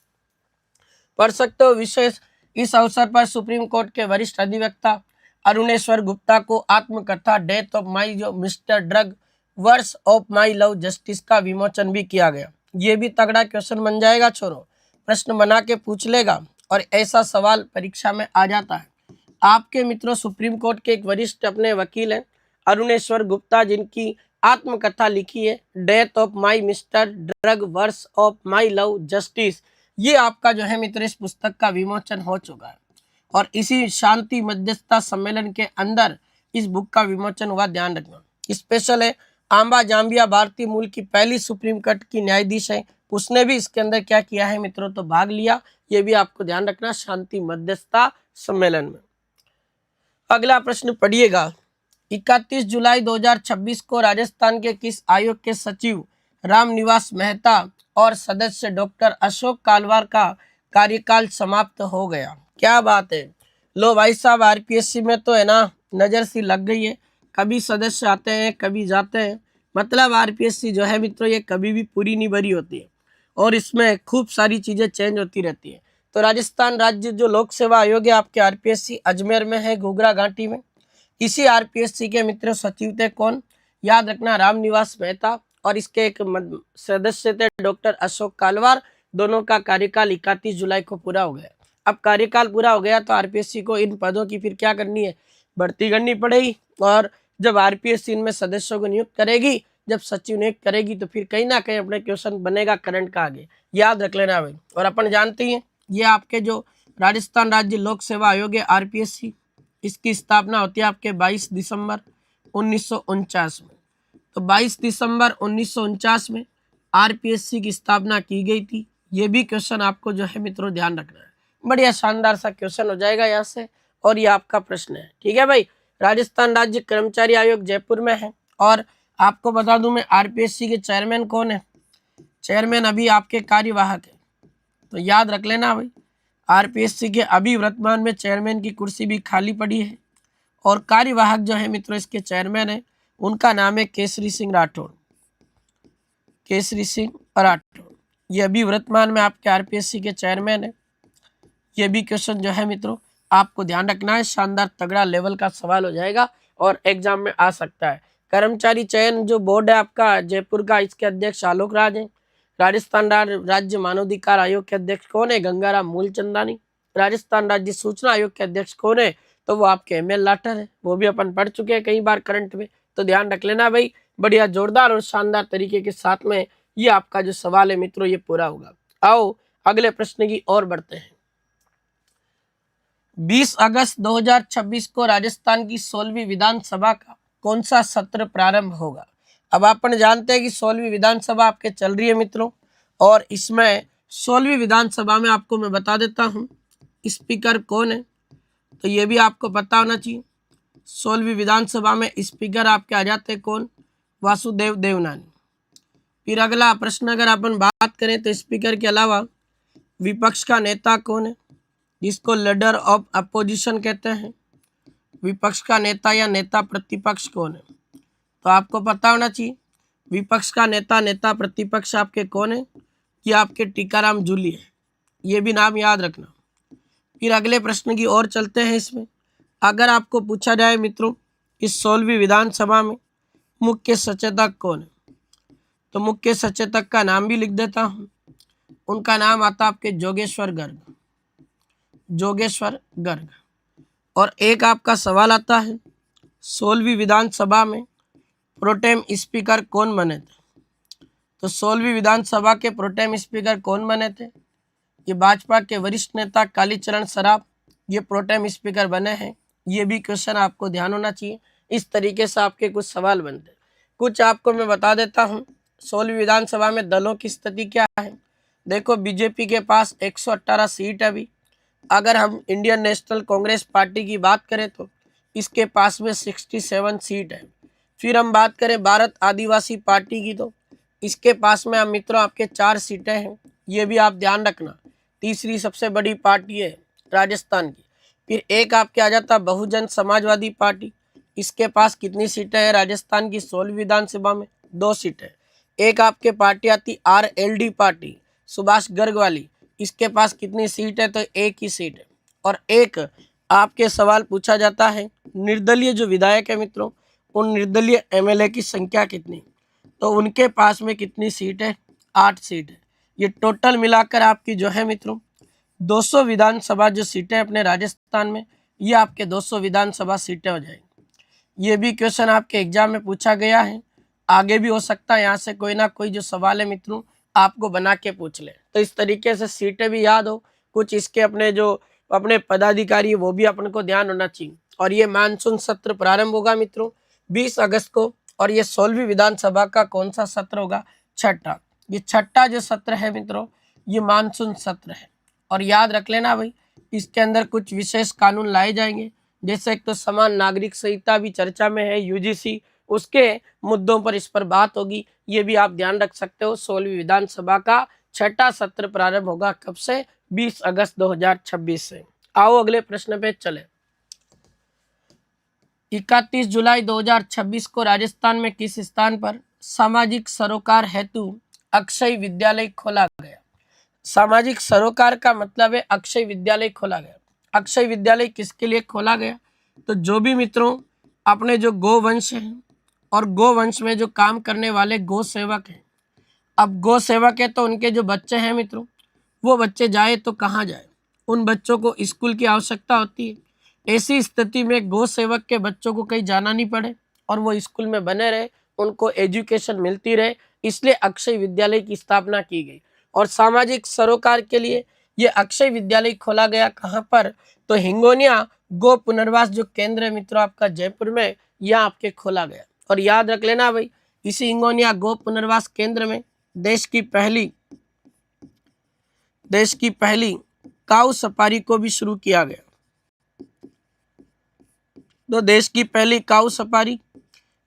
पढ़ सकते हो। विशेष इस अवसर पर सुप्रीम कोर्ट के वरिष्ठ अधिवक्ता अरुणेश्वर गुप्ता को आत्मकथा डेथ ऑफ माई जो mister drug wars of my love justice का विमोचन भी किया गया। ये भी तगड़ा क्वेश्चन बन जाएगा छोरो, प्रश्न बना के पूछ लेगा और ऐसा सवाल परीक्षा में आ जाता है। आपके मित्रों सुप्रीम कोर्ट के एक वरिष्ठ अपने वकील हैं अरुणेश्वर गुप्ता, जिनकी आत्मकथा लिखी है death of my mister drug wars of my love justice. ये आपका जो है मित्र इस पुस्तक का विमोचन हो चुका है और इसी शांति मध्यस्थता सम्मेलन के अंदर इस बुक का विमोचन हुआ, ध्यान रखना। स्पेशल है आंबा जाम्बिया, भारतीय मूल की पहली सुप्रीम कोर्ट की न्यायाधीश है, उसने भी इसके अंदर क्या किया है मित्रों, तो भाग लिया। ये भी आपको ध्यान रखना शांति मध्यस्थता सम्मेलन में। अगला प्रश्न पढ़िएगा, 31 जुलाई 2026 को राजस्थान के किस आयोग के सचिव रामनिवास मेहता और सदस्य डॉक्टर अशोक कालवार का कार्यकाल समाप्त हो गया। क्या बात है, लो भाई साहब, RPSC में तो है ना नजर सी लग गई है, कभी सदस्य आते हैं कभी जाते हैं, मतलब RPSC जो है मित्रों ये कभी भी पूरी नहीं भरी होती है और इसमें खूब सारी चीजें चेंज होती रहती है। तो राजस्थान राज्य जो लोक सेवा आयोग है आपके RPSC अजमेर में है, घूघरा घाटी में। इसी RPSC के मित्र सचिव थे कौन, याद रखना, रामनिवास मेहता, और इसके एक सदस्य थे डॉक्टर अशोक कालवार। दोनों का कार्यकाल 31 जुलाई को पूरा हो गया। अब कार्यकाल पूरा हो गया तो RPSC को इन पदों की फिर क्या करनी है, भर्ती करनी पड़ेगी। और जब RPSC इनमें सदस्यों को नियुक्त करेगी, जब सचिव नियुक्त करेगी, तो फिर कहीं ना कहीं अपने क्वेश्चन बनेगा करंट का आगे, याद रख लेना भाई। और अपन जानते हैं ये आपके जो राजस्थान राज्य लोक सेवा आयोग है RPSC, इसकी स्थापना होती है आपके 22 दिसंबर 1949 में। तो 22 दिसंबर 1949 में RPSC की स्थापना की गई थी। ये भी क्वेश्चन आपको जो है मित्रों ध्यान रखना है, बढ़िया शानदार सा क्वेश्चन हो जाएगा यहाँ से, और ये आपका प्रश्न है, ठीक है भाई। राजस्थान राज्य कर्मचारी आयोग जयपुर में है। और आपको बता दूं मैं RPSC के चेयरमैन कौन है, चेयरमैन अभी आपके कार्यवाहक है, तो याद रख लेना भाई। RPSC के अभी वर्तमान में चेयरमैन की कुर्सी भी खाली पड़ी है और कार्यवाहक जो है मित्रों इसके चेयरमैन है, उनका नाम है केसरी सिंह राठौड़, केसरी सिंह राठौड़। ये अभी वर्तमान में आपके RPSC के चेयरमैन है। ये भी क्वेश्चन जो है मित्रों आपको ध्यान रखना है, शानदार तगड़ा लेवल का सवाल हो जाएगा और एग्जाम में आ सकता है। कर्मचारी चयन जो बोर्ड है आपका जयपुर का, इसके अध्यक्ष आलोक राज है। राजस्थान राज्य मानवाधिकार आयोग के अध्यक्ष कौन है, गंगाराम मूलचंदानी। राजस्थान राज्य सूचना आयोग के अध्यक्ष कौन है, तो वो आपके ML लाठर है, वो भी अपन पढ़ चुके हैं कई बार करंट में, तो ध्यान रख लेना भाई। बढ़िया जोरदार और शानदार तरीके के साथ में ये आपका जो सवाल है मित्रों ये पूरा होगा। आओ अगले प्रश्न की ओर बढ़ते हैं। 20 अगस्त 2026 को राजस्थान की 16वीं विधानसभा का कौन सा सत्र प्रारंभ होगा। अब अपन जानते हैं कि 16वीं विधानसभा आपके चल रही है मित्रों, और इसमें 16वीं विधानसभा में आपको मैं बता देता हूँ स्पीकर कौन है, तो ये भी आपको पता होना चाहिए। 16वीं विधानसभा में स्पीकर आपके आ जाते हैं कौन, वासुदेव देवनानी। फिर अगला प्रश्न अगर अपन बात करें तो स्पीकर के अलावा विपक्ष का नेता कौन है, जिसको लीडर ऑफ अपोजिशन कहते हैं। विपक्ष का नेता या नेता प्रतिपक्ष कौन है, तो आपको पता होना चाहिए विपक्ष का नेता, नेता प्रतिपक्ष आपके कौन है, कि आपके टीकाराम जूली है, ये भी नाम याद रखना। फिर अगले प्रश्न की ओर चलते हैं। इसमें अगर आपको पूछा जाए मित्रों इस 16वीं विधानसभा में मुख्य सचेतक कौन है, तो मुख्य सचेतक का नाम भी लिख देता हूँ। उनका नाम आता आपके जोगेश्वर गर्ग, जोगेश्वर गर्ग। और एक आपका सवाल आता है 16वीं विधानसभा में प्रोटेम स्पीकर कौन बने थे, तो 16वीं विधानसभा के प्रोटेम स्पीकर कौन बने थे, ये भाजपा के वरिष्ठ नेता कालीचरण सराफ, ये प्रोटेम स्पीकर बने हैं। ये भी क्वेश्चन आपको ध्यान होना चाहिए। इस तरीके से आपके कुछ सवाल बनते हैं। कुछ आपको मैं बता देता हूँ 16वीं विधानसभा में दलों की स्थिति क्या है। देखो बीजेपी के पास 118 सीट है अभी। अगर हम इंडियन नेशनल कांग्रेस पार्टी की बात करें तो इसके पास में 67 सीट है। फिर हम बात करें भारत आदिवासी पार्टी की तो इसके पास में हम मित्रों आपके 4 सीटें हैं, ये भी आप ध्यान रखना। तीसरी सबसे बड़ी पार्टी है राजस्थान की। फिर एक आपके आ जाता बहुजन समाजवादी पार्टी, इसके पास कितनी सीटें हैं राजस्थान की 16वीं विधानसभा में, 2 सीटें। एक आपके पार्टी आती RLD पार्टी, सुभाष गर्ग वाली, इसके पास कितनी सीट है, तो 1 ही सीट है। और एक आपके सवाल पूछा जाता है निर्दलीय जो विधायक है मित्रों, उन निर्दलीय MLA की संख्या कितनी, तो उनके पास में कितनी सीट है, 8 सीट है। ये टोटल मिलाकर आपकी जो है मित्रों 200 विधानसभा जो सीटें अपने राजस्थान में, ये आपके 200 विधानसभा सीटें हो जाएंगी। ये भी क्वेश्चन आपके एग्जाम में पूछा गया है, आगे भी हो सकता है यहाँ से कोई ना कोई जो सवाल है मित्रों आपको बना के पूछ ले। तो इस तरीके से सीटें भी याद हो, कुछ इसके अपने जो अपने पदाधिकारी वो भी अपन को ध्यान होना चाहिए। और ये मानसून सत्र प्रारंभ होगा मित्रों 20 अगस्त को, और ये 16वीं विधानसभा का कौन सा सत्र होगा, छठा। ये छठा जो सत्र है मित्रों ये मानसून सत्र है। और याद रख लेना भाई इसके अंदर कुछ विशेष कानून लाए जाएंगे, जैसे एक तो समान नागरिक संहिता भी चर्चा में है UGC, उसके मुद्दों पर इस पर बात होगी। ये भी आप ध्यान रख सकते हो। 16वीं विधानसभा का छठा सत्र प्रारंभ होगा कब से, 20 अगस्त 2026 से। आओ अगले प्रश्न पे चले। 31 जुलाई 2026 को राजस्थान में किस स्थान पर सामाजिक सरोकार हेतु अक्षय विद्यालय खोला गया। सामाजिक सरोकार का मतलब है अक्षय विद्यालय खोला गया। अक्षय विद्यालय किसके लिए खोला गया, तो जो भी मित्रों अपने जो गोवंश है और गोवंश में जो काम करने वाले गौ सेवक हैं, अब गौ सेवक है तो उनके जो बच्चे हैं मित्रों वो बच्चे जाए तो कहाँ जाए, उन बच्चों को स्कूल की आवश्यकता होती है। ऐसी स्थिति में गौ सेवक के बच्चों को कहीं जाना नहीं पड़े और वो स्कूल में बने रहे, उनको एजुकेशन मिलती रहे, इसलिए अक्षय विद्यालय की स्थापना की गई। और सामाजिक सरोकार के लिए ये अक्षय विद्यालय खोला गया कहाँ पर, तो हिंगोनिया गो पुनर्वास जो केंद्र है मित्रों आपका जयपुर में, यह आपके खोला गया। और याद रख लेना भाई इसी हिंगोनिया गो पुनर्वास केंद्र में देश की पहली काऊ सफारी को भी शुरू किया गया। तो देश की पहली काऊ सफारी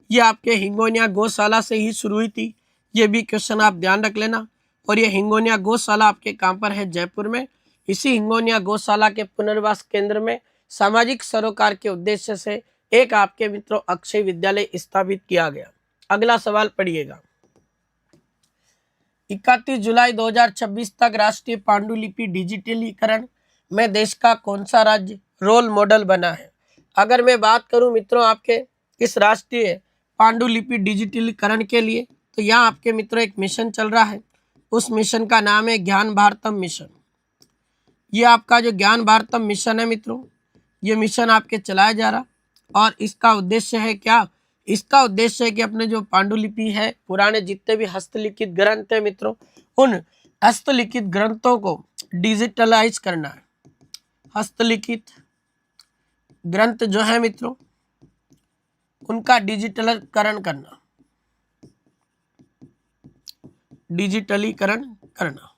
ये आपके हिंगोनिया गौशाला से ही शुरू हुई थी, ये भी क्वेश्चन आप ध्यान रख लेना। और ये हिंगोनिया गौशाला आपके कहाँ पर है, जयपुर में। इसी हिंगोनिया गौशाला के पुनर्वास केंद्र में सामाजिक सरोकार के उद्देश्य से एक आपके मित्रों अक्षय विद्यालय स्थापित किया गया। अगला सवाल पढ़िएगा। 31 जुलाई 2026 तक राष्ट्रीय पांडुलिपि डिजिटलीकरण में देश का कौन सा राज्य रोल मॉडल बना है। अगर मैं बात करूं मित्रों आपके इस राष्ट्रीय पांडुलिपि डिजिटलीकरण के लिए, तो यहाँ आपके मित्रों एक मिशन चल रहा है, उस मिशन का नाम है ज्ञान भारतम मिशन। ये आपका जो ज्ञान भारतम मिशन है मित्रों, ये मिशन आपके चलाया जा रहा, और इसका उद्देश्य है क्या, इसका उद्देश्य है कि अपने जो पांडुलिपि है, पुराने जितने भी हस्तलिखित ग्रंथ है मित्रों, उन हस्तलिखित ग्रंथों को डिजिटलाइज करना है। हस्तलिखित ग्रंथ जो है मित्रों उनका डिजिटलीकरण करना, डिजिटलीकरण करना,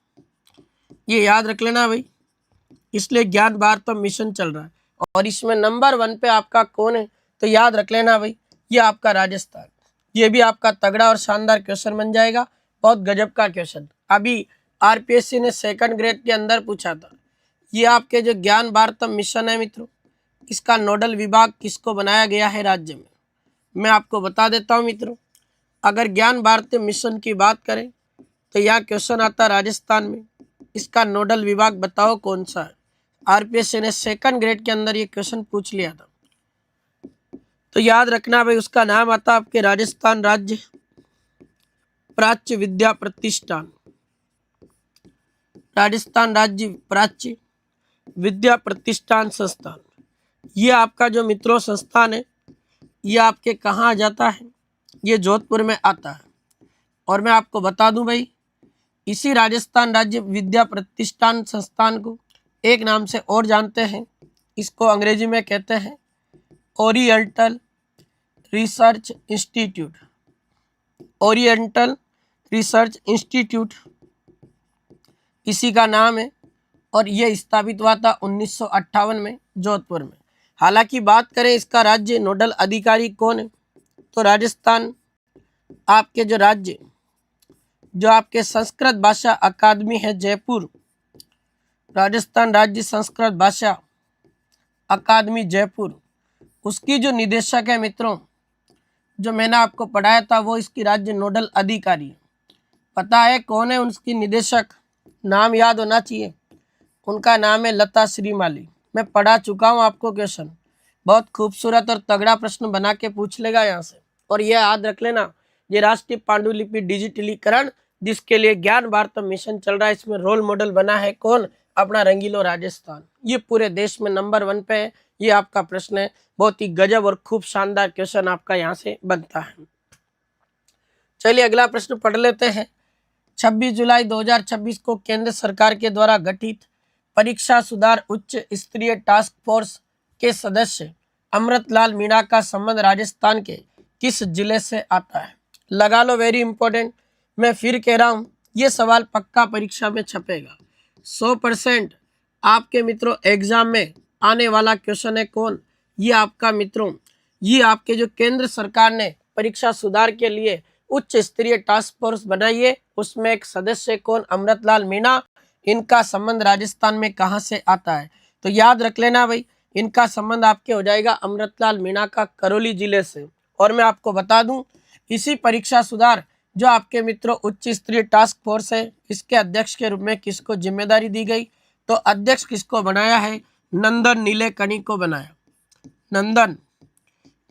ये याद रख लेना भाई। इसलिए ज्ञान भारत मिशन चल रहा है और इसमें नंबर 1 पे आपका कौन है, तो याद रख लेना भाई, ये आपका राजस्थान। ये भी आपका तगड़ा और शानदार क्वेश्चन बन जाएगा, बहुत गजब का क्वेश्चन। अभी आरपीएससी ने सेकंड ग्रेड के अंदर पूछा था। ये आपके जो ज्ञान भारत मिशन है मित्रों, इसका नोडल विभाग किसको बनाया गया है राज्य में, मैं आपको बता देता हूँ मित्रों। अगर ज्ञान भारत मिशन की बात करें तो यह क्वेश्चन आता राजस्थान में, इसका नोडल विभाग बताओ कौन सा है। आरपीएससी ने सेकंड ग्रेड के अंदर ये क्वेश्चन पूछ लिया था, तो याद रखना भाई, उसका नाम आता आपके राजस्थान राज्य प्राच्य विद्या प्रतिष्ठान, राजस्थान राज्य प्राच्य विद्या प्रतिष्ठान संस्थान। ये आपका जो मित्रों संस्थान है, ये आपके कहाँ आ जाता है, ये जोधपुर में आता है। और मैं आपको बता दूं भाई, इसी राजस्थान राज्य विद्या प्रतिष्ठान संस्थान को एक नाम से और जानते हैं, इसको अंग्रेजी में कहते हैं oriental research institute, oriental research institute इसी का नाम है। और ये स्थापित हुआ था 1958 में जोधपुर में। हालांकि बात करें इसका राज्य नोडल अधिकारी कौन है, तो राजस्थान आपके जो राज्य जो आपके संस्कृत भाषा अकादमी है जयपुर, राजस्थान राज्य संस्कृत भाषा अकादमी जयपुर, उसकी जो निदेशक है मित्रों, जो मैंने आपको पढ़ाया था, वो इसकी राज्य नोडल अधिकारी है। पता है कौन है उसकी निदेशक, नाम याद होना चाहिए, उनका नाम है लता श्रीमाली। मैं पढ़ा चुका हूँ आपको क्वेश्चन, बहुत खूबसूरत और तगड़ा प्रश्न बना के पूछ लेगा यहाँ से। और यह याद रख लेना, ये राष्ट्रीय पांडुलिपि डिजिटलीकरण जिसके लिए ज्ञान भारत मिशन चल रहा है, इसमें रोल मॉडल बना है कौन, अपना रंगीलो राजस्थान। ये पूरे देश में नंबर 1 पे है। ये आपका प्रश्न है, बहुत ही गजब और खूब शानदार क्वेश्चन आपका यहाँ से बनता है। चलिए अगला प्रश्न पढ़ लेते हैं। 26 जुलाई 2026 को केंद्र सरकार के द्वारा गठित परीक्षा सुधार उच्च स्तरीय टास्क फोर्स के सदस्य अमृतलाल मीणा का संबंध राजस्थान के किस जिले से आता है। लगा लो, वेरी इंपॉर्टेंट। मैं फिर कह रहा हूं, ये सवाल पक्का परीक्षा में छपेगा, 100% आपके मित्रों एग्जाम में आने वाला क्वेश्चन है कौन, ये आपका मित्रों, ये आपके जो केंद्र सरकार ने परीक्षा सुधार के लिए उच्च स्तरीय टास्क फोर्स बनाई है, उसमें एक सदस्य कौन, अमृतलाल मीणा। इनका संबंध राजस्थान में कहां से आता है, तो याद रख लेना भाई, इनका संबंध आपके हो जाएगा अमृतलाल मीणा का करौली जिले से। और मैं आपको बता दूं, इसी परीक्षा सुधार जो आपके मित्रों उच्च स्तरीय टास्क फोर्स है, इसके अध्यक्ष के रूप में किसको जिम्मेदारी दी गई, तो अध्यक्ष किसको बनाया है, नंदन नीलेकणी को बनाया। नंदन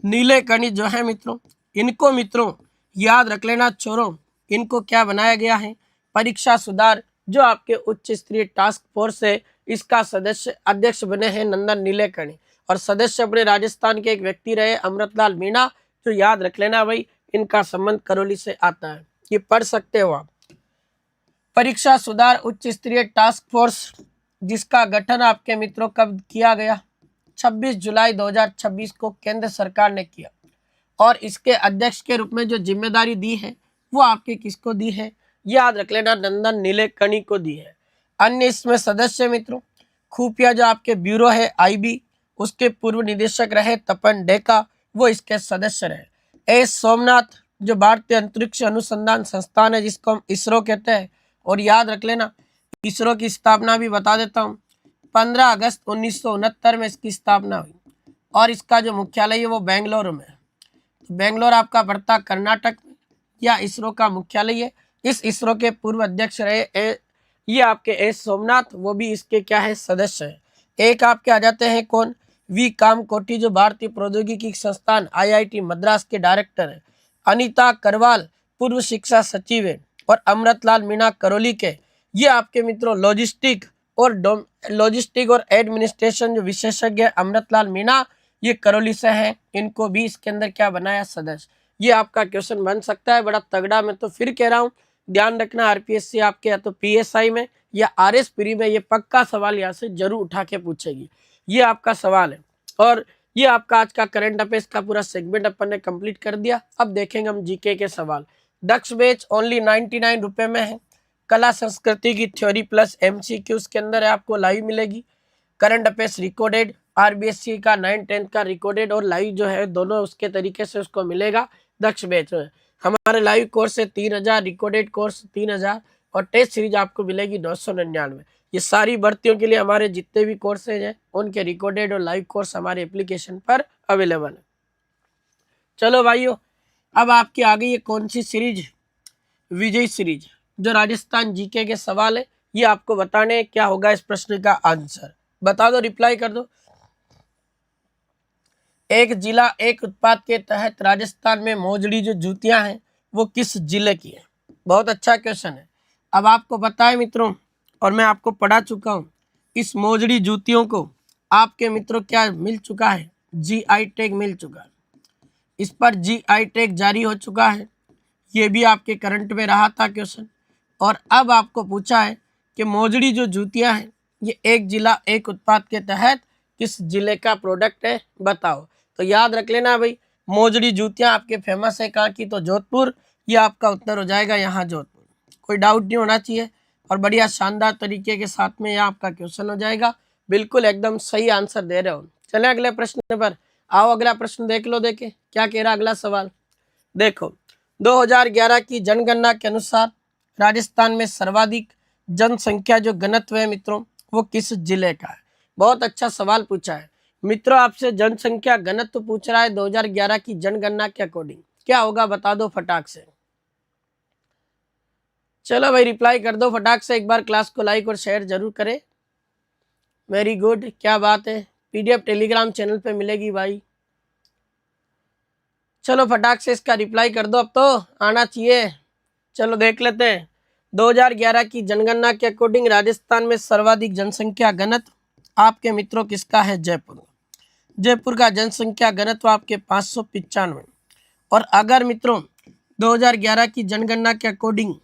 नीलेकणी जो है मित्रों, इनको मित्रों याद रख लेना चोरों, इनको क्या बनाया गया है, परीक्षा सुधार जो आपके उच्च स्तरीय टास्क फोर्स है, इसका सदस्य अध्यक्ष बने हैं नंदन नीलेकणी। और सदस्य अपने राजस्थान के एक व्यक्ति रहे अमृतलाल मीणा, जो याद रख लेना भाई, इनका संबंध करौली से आता है। ये पढ़ सकते हो आप। परीक्षा सुधार उच्च स्तरीय टास्क फोर्स जिसका गठन आपके मित्रों कब किया गया, 26 जुलाई 2026 को केंद्र सरकार ने किया। और इसके अध्यक्ष के रूप में जो जिम्मेदारी दी है, वो आपके किसको दी है, याद रख लेना, नंदन नीलेकणी को दी है। अन्य इसमें सदस्य मित्रों, खुफिया जो आपके ब्यूरो है आईबी, उसके पूर्व निदेशक रहे तपन डेका, वो इसके सदस्य रहे। एस सोमनाथ जो भारतीय अंतरिक्ष अनुसंधान संस्थान है, जिसको हम इसरो कहते हैं। और याद रख लेना, इसरो की स्थापना भी बता देता हूँ, 15 अगस्त 1969 में इसकी स्थापना हुई। और इसका जो मुख्यालय है वो बेंगलोर में है। बेंगलोर आपका पड़ता कर्नाटक में, या इसरो का मुख्यालय है। इस इसरो के पूर्व अध्यक्ष रहे ये आपके एस सोमनाथ, वो भी इसके क्या है, सदस्य है। एक आपके आ जाते हैं कौन, वी कामकोटी जो भारतीय प्रौद्योगिकी संस्थान आईआईटी मद्रास के डायरेक्टर है। अनीता करवाल पूर्व शिक्षा सचिव है। और अमृतलाल मीणा करौली के, ये आपके मित्रों लॉजिस्टिक और एडमिनिस्ट्रेशन जो विशेषज्ञ है अमृतलाल मीणा, ये करौली से हैं। इनको भी इसके अंदर क्या बनाया, सदस्य। ये आपका क्वेश्चन बन सकता है बड़ा तगड़ा। मैं तो फिर कह रहा हूँ, ध्यान रखना, आरपीएससी आपके या तो पीएसआई में या आरएस प्री में ये पक्का सवाल यहाँ से जरूर उठा के पूछेगी। ये आपका सवाल है। और ये आपका आज का करंट अफेयर्स का पूरा सेगमेंट अपन ने कंप्लीट कर दिया। अब देखेंगे हम जीके के सवाल। दक्ष बैच ओनली 99 रुपए में है। कला संस्कृति की थ्योरी प्लस एमसीक्यू उसके अंदर है, आपको लाइव मिलेगी। करंट अफेयर्स रिकॉर्डेड, आरबीएससी का 9-10 का रिकॉर्डेड और लाइव जो है दोनों उसके तरीके से उसको मिलेगा दक्ष बैच में। हमारे लाइव कोर्स है 3000, रिकॉर्डेड कोर्स 3000 और टेस्ट सीरीज आपको मिलेगी 999। ये सारी भर्तियों के लिए हमारे जितने भी कोर्सेज हैं उनके रिकॉर्डेड और लाइव कोर्स हमारे एप्लीकेशन पर अवेलेबल है। चलो भाइयों, अब आपकी आ गई है कौन सी सीरीज? विजय सीरीज। जो राजस्थान जीके के सवाल है ये आपको बताने क्या होगा इस प्रश्न का आंसर। बता दो, रिप्लाई कर दो। एक जिला एक उत्पाद के तहत राजस्थान में मोजड़ी जो जूतियां हैं वो किस जिले की है? बहुत अच्छा क्वेश्चन है। अब आपको पता है मित्रों, और मैं आपको पढ़ा चुका हूं, इस मोजड़ी जूतियों को आपके मित्रों क्या मिल चुका है? जीआई टैग मिल चुका है। इस पर जीआई टैग जारी हो चुका है। ये भी आपके करंट में रहा था क्वेश्चन। और अब आपको पूछा है कि मोजड़ी जो जूतियां हैं ये एक जिला एक उत्पाद के तहत किस जिले का प्रोडक्ट है, बताओ। तो याद रख लेना भाई, मोजड़ी जूतियां आपके फेमस है कहाँ की? तो जोधपुर। ये आपका उत्तर हो जाएगा यहाँ जोधपुर। कोई डाउट नहीं होना चाहिए और बढ़िया शानदार तरीके के साथ में यह आपका क्वेश्चन हो जाएगा। बिल्कुल एकदम सही आंसर दे रहे हो। चले अगले प्रश्न पर। आओ अगला प्रश्न देख लो, देखे क्या कह रहा अगला सवाल। देखो, 2011 की जनगणना के अनुसार राजस्थान में सर्वाधिक जनसंख्या जो घनत्व है मित्रों वो किस जिले का है? बहुत अच्छा सवाल पूछा है मित्रों। आपसे जनसंख्या घनत्व पूछ रहा है 2011 की जनगणना के अकॉर्डिंग, क्या होगा बता दो फटाक से। चलो भाई रिप्लाई कर दो फटाक से। एक बार क्लास को लाइक और शेयर जरूर करें। वेरी गुड, क्या बात है। पीडीएफ टेलीग्राम चैनल पे मिलेगी भाई। चलो फटाक से इसका रिप्लाई कर दो, अब तो आना चाहिए। चलो देख लेते हैं। 2011 की जनगणना के अकॉर्डिंग राजस्थान में सर्वाधिक जनसंख्या घनत्व आपके मित्रों किसका है? जयपुर। जयपुर का जनसंख्या घनत्व आपके 595। और अगर मित्रों 2011 की जनगणना के अकॉर्डिंग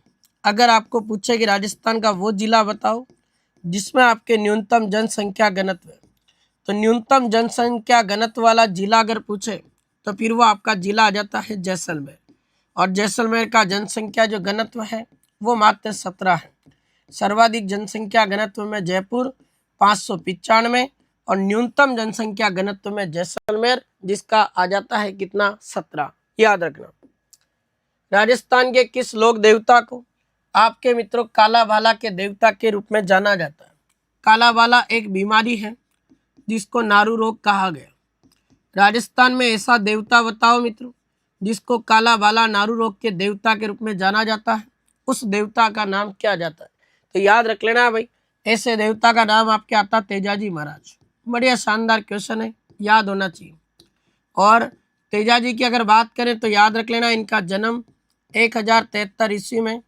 अगर आपको पूछे कि राजस्थान का वो जिला बताओ जिसमें आपके न्यूनतम जनसंख्या घनत्व है, तो न्यूनतम जनसंख्या घनत्व वाला जिला अगर पूछे तो फिर वो आपका जिला आ जाता है जैसलमेर। और जैसलमेर का जनसंख्या जो घनत्व है वो मात्र 17 है। सर्वाधिक जनसंख्या घनत्व में जयपुर 595 और न्यूनतम जनसंख्या घनत्व में जैसलमेर जिसका आ जाता है कितना? 17। याद रखना। राजस्थान के किस लोक देवता को आपके मित्रों काला बाला के देवता के रूप में जाना जाता है? काला बाला एक बीमारी है जिसको नारू रोग कहा गया। राजस्थान में ऐसा देवता बताओ मित्रों जिसको काला बाला नारू रोग के देवता के रूप में जाना जाता है, उस देवता का नाम क्या जाता है? तो याद रख लेना भाई, ऐसे देवता का नाम आपके आता तेजाजी महाराज। बढ़िया शानदार क्वेश्चन है, याद होना चाहिए। और तेजाजी की अगर बात करें तो याद रख लेना इनका जन्म 1073 ईस्वी में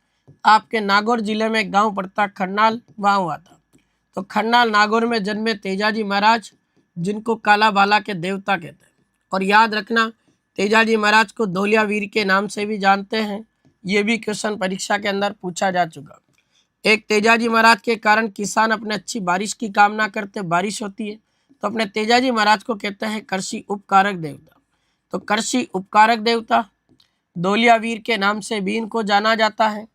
आपके नागौर जिले में गांव पड़ता खरनाल, वहाँ हुआ था। तो खरनाल नागौर में जन्मे तेजाजी महाराज जिनको काला बाला के देवता कहते हैं। और याद रखना तेजाजी महाराज को धौलिया वीर के नाम से भी जानते हैं। ये भी क्वेश्चन परीक्षा के अंदर पूछा जा चुका। एक तेजाजी महाराज के कारण किसान अपने अच्छी बारिश की कामना करते, बारिश होती है तो अपने तेजाजी महाराज को कहते हैं कृषि उपकारक देवता। तो कृषि उपकारक देवता धौलिया वीर के नाम से भी इनको जाना जाता है।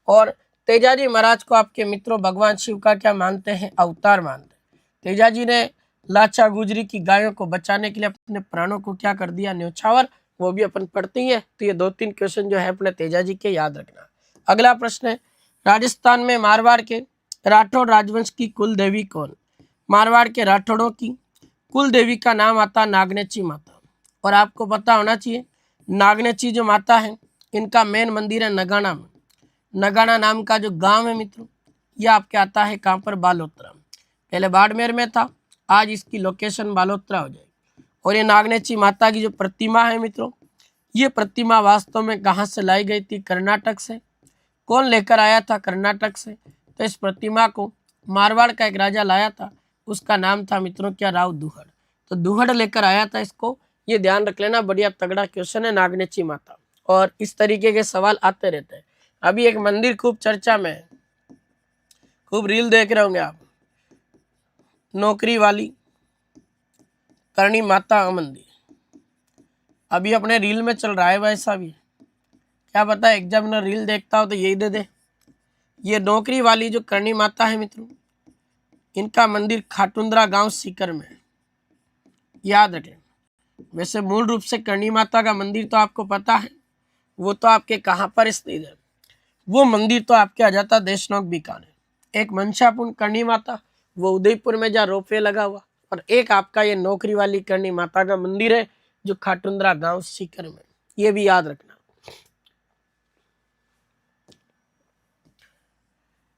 और तेजाजी महाराज को आपके मित्रों भगवान शिव का क्या मानते हैं? अवतार मानते हैं। तेजाजी ने लाचा गुजरी की गायों को बचाने के लिए अपने प्राणों को क्या कर दिया? न्यौछावर। वो भी अपन पढ़ते ही है। तो ये 2-3 क्वेश्चन जो है अपने तेजाजी के याद रखना। अगला प्रश्न है, राजस्थान में मारवाड़ के राठौड़ राजवंश की कुल देवी कौन? मारवाड़ के राठौड़ों की कुल देवी का नाम आता नागनेची माता। और आपको पता होना चाहिए नागनेची जो माता है इनका मेन मंदिर है नगाना में। नगाना नाम का जो गांव है मित्रों ये आपके आता है कहाँ पर? बालोतरा। पहले बाड़मेर में था, आज इसकी लोकेशन बालोतरा हो जाएगी। और ये नागनेची माता की जो प्रतिमा है मित्रों ये प्रतिमा वास्तव में कहाँ से लाई गई थी? कर्नाटक से। कौन लेकर आया था कर्नाटक से? तो इस प्रतिमा को मारवाड़ का एक राजा लाया था, उसका नाम था मित्रों क्या? राव दुहड़। तो दुहड़ लेकर आया था इसको, ये ध्यान रख लेना। बढ़िया तगड़ा क्वेश्चन है नागनेची माता। और इस तरीके के सवाल आते रहते हैं। अभी एक मंदिर खूब चर्चा में है, खूब रील देख रहे होंगे आप, नौकरी वाली। करणी माता मंदिर। अभी अपने रील में चल रहा है वैसा भी, क्या पता एग्जामिनर रील देखता हो तो यही दे दे। ये नौकरी वाली जो करणी माता है मित्रों, इनका मंदिर खाटुंद्रा गांव सीकर में है, याद रखें। वैसे मूल रूप से करणी माता का मंदिर तो आपको पता है, वो तो आपके कहाँ पर स्थित है, वो मंदिर तो आपके आ जाता देशनोक बीकानेर। एक मंशापूर्ण करणी माता वो उदयपुर में जहाँ रोपवे लगा हुआ, और एक आपका ये नौकरी वाली करणी माता का मंदिर है जो खाटुंद्रा गांव सीकर में, ये भी याद रखना।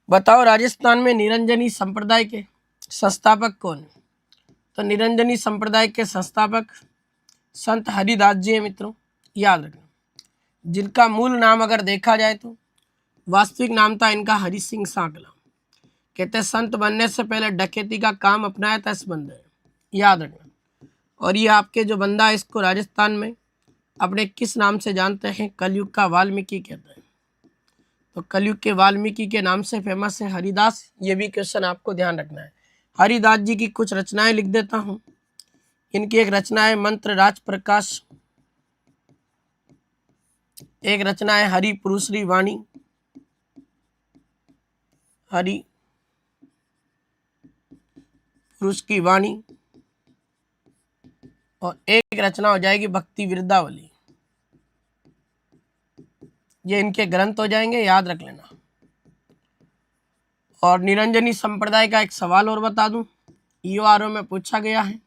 बताओ राजस्थान में निरंजनी संप्रदाय के संस्थापक कौन है? तो निरंजनी संप्रदाय के संस्थापक संत हरिदास जी है मित्रों, याद रखना। जिनका मूल नाम अगर देखा जाए तो वास्तविक नाम था इनका हरि सिंह सांकला। कहते संत बनने से पहले डकैती का काम अपनाया था इस बंदे ने, याद रखना। और ये आपके जो बंदा है इसको राजस्थान में अपने किस नाम से जानते हैं? कलयुग का वाल्मीकि कहते हैं। तो कलयुग के वाल्मीकि के नाम से फेमस है हरिदास। ये भी क्वेश्चन आपको ध्यान रखना है। हरिदास जी की कुछ रचनाएं लिख देता हूं। इनकी एक रचना है मंत्र राज प्रकाश, एक रचना है हरि पुरुषरी वाणी, हरि पुरुष की वाणी, और एक रचना हो जाएगी भक्ति वृंदावली। ये इनके ग्रंथ हो जाएंगे, याद रख लेना। और निरंजनी संप्रदाय का एक सवाल और बता दूं, ईओआरओ में पूछा गया है।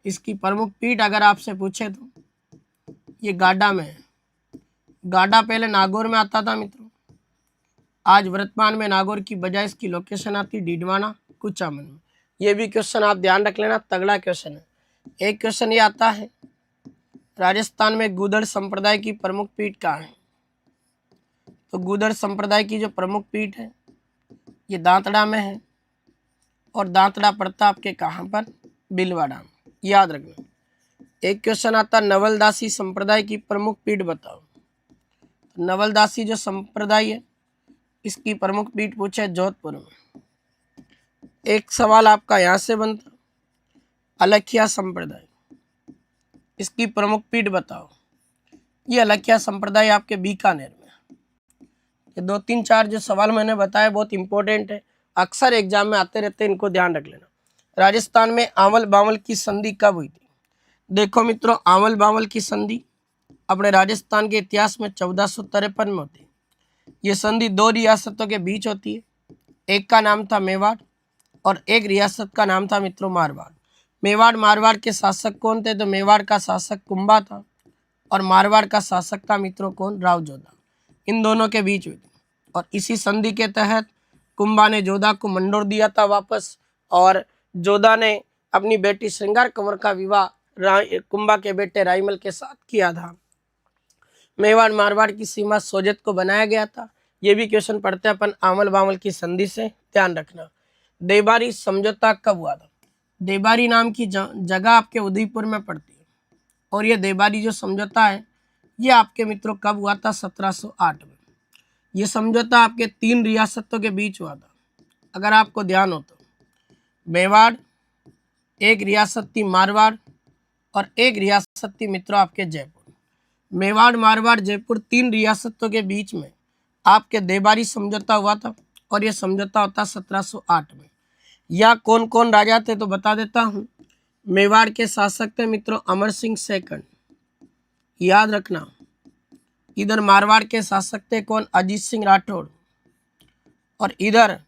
इसकी प्रमुख पीठ अगर आपसे पूछे तो ये गाडा में है। गाडा पहले नागौर में आता था मित्रों, आज वर्तमान में नागौर की बजाय इसकी लोकेशन आती डीडवाना कुचामन में। ये भी क्वेश्चन आप ध्यान रख लेना, तगड़ा क्वेश्चन है। एक क्वेश्चन ये आता है, राजस्थान में गुदड़ संप्रदाय की प्रमुख पीठ कहाँ है? तो गुदड़ संप्रदाय की जो प्रमुख पीठ है ये दांतड़ा में है, और दांतड़ा पड़ता आपके कहाँ पर? बिलवाड़ा में, याद रखना। एक क्वेश्चन आता नवलदासी संप्रदाय की प्रमुख पीठ बताओ। तो नवलदासी जो संप्रदाय है इसकी प्रमुख पीठ पूछे जोधपुर में। एक सवाल आपका यहाँ से बनता, अलखिया संप्रदाय, इसकी प्रमुख पीठ बताओ। ये अलखिया संप्रदाय आपके बीकानेर में। ये 2-3-4 जो सवाल मैंने बताया बहुत इंपॉर्टेंट है, अक्सर एग्जाम में आते रहते हैं, इनको ध्यान रख लेना। राजस्थान में आंवल बावल की संधि कब हुई थी? देखो मित्रों, आंवल बावल की संधि अपने राजस्थान के इतिहास में 1453 में होती है। ये संधि 2 रियासतों के बीच होती है, एक का नाम था मेवाड़ और एक रियासत का नाम था मित्रों मारवाड़। मेवाड़ मारवाड़ के शासक कौन थे? तो मेवाड़ का शासक कुंभा था और मारवाड़ का शासक था मित्रों कौन? राव जोधा। इन दोनों के बीच हुई थी, और इसी संधि के तहत कुंभा ने जोधा को मंडोर दिया था वापस, और जोधा ने अपनी बेटी श्रृंगार कंवर का विवाह कुंभा के बेटे राईमल के साथ किया था। मेवाड़ मारवाड़ की सीमा सोजत को बनाया गया था। ये भी क्वेश्चन पढ़ते अपन आंवल बावल की संधि से, ध्यान रखना। देबारी समझौता कब हुआ था? देबारी नाम की जगह आपके उदयपुर में पड़ती है, और ये देबारी जो समझौता है ये आपके मित्रों कब हुआ था? 1708 में। ये समझौता आपके 3 रियासतों के बीच हुआ था, अगर आपको ध्यान हो तो। मेवाड़, एक रियासत थी मारवाड़, और एक रियासत थी मित्रों आपके जयपुर। मेवाड़ मारवाड़ जयपुर 3 रियासतों के बीच में आपके देबारी समझौता हुआ था, और यह समझौता होता 1708 में। या कौन कौन राजा थे तो बता देता हूँ। मेवाड़ के शासक थे मित्रों अमर सिंह सेकंड, याद रखना। इधर मारवाड़ के शासक थे कौन? अजीत सिंह राठौड़, और इधर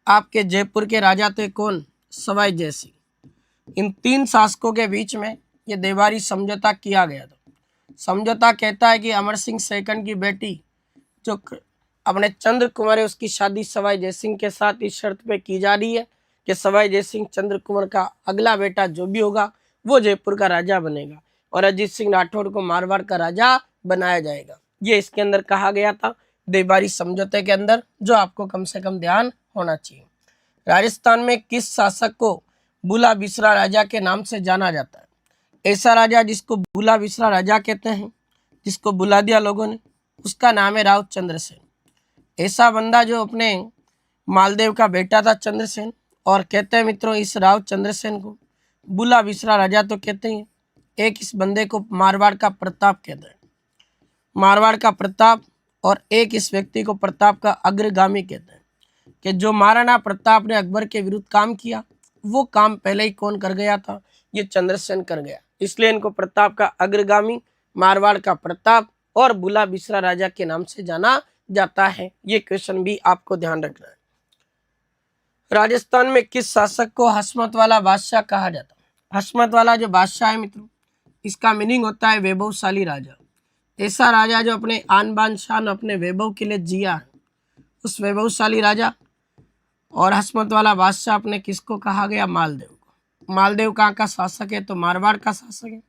आपके जयपुर के राजा थे कौन? सवाई जयसिंह। इन 3 शासकों के बीच में ये देबारी समझौता किया गया था। समझौता कहता है कि अमर सिंह सेकंड की बेटी जो अपने चंद्र कुंवर है उसकी शादी सवाई जयसिंह के साथ इस शर्त पे की जा रही है कि सवाई जयसिंह चंद्र कुंवर का अगला बेटा जो भी होगा वो जयपुर का राजा बनेगा, और अजीत सिंह राठौड़ को मारवाड़ का राजा बनाया जाएगा। ये इसके अंदर कहा गया था देबारी समझौते के अंदर, जो आपको कम से कम ध्यान होना चाहिए। राजस्थान में किस शासक को बुला बिसरा राजा के नाम से जाना जाता है? ऐसा राजा जिसको बुला बिसरा राजा कहते हैं, जिसको बुला दिया लोगों ने, उसका नाम है राव चंद्रसेन। ऐसा बंदा जो अपने मालदेव का बेटा था चंद्रसेन, और कहते हैं मित्रों इस राव चंद्रसेन को बुला बिसरा राजा तो कहते हैं। एक इस बंदे को मारवाड़ का प्रताप कहते हैं, मारवाड़ का प्रताप। और एक इस व्यक्ति को प्रताप का अग्रगामी कहते हैं कि जो महाराणा प्रताप ने अकबर के विरुद्ध काम किया वो काम पहले ही कौन कर गया था, ये चंद्रसेन कर गया। इसलिए इनको प्रताप का अग्रगामी, मारवाड़ का प्रताप और बुला बिसरा राजा के नाम से जाना जाता है। ये क्वेश्चन भी आपको ध्यान रखना है। राजस्थान में किस शासक को हसमत वाला बादशाह कहा जाता है? हसमत वाला जो बादशाह है मित्रों, इसका मीनिंग होता है वैभवशाली राजा। ऐसा राजा जो अपने आन बान शान अपने वैभव के लिए जिया है, उस वैभवशाली राजा। और हसमत वाला बादशाह अपने किसको कहा गया? मालदेव को। मालदेव कहाँ का शासक है? तो मारवाड़ का शासक है,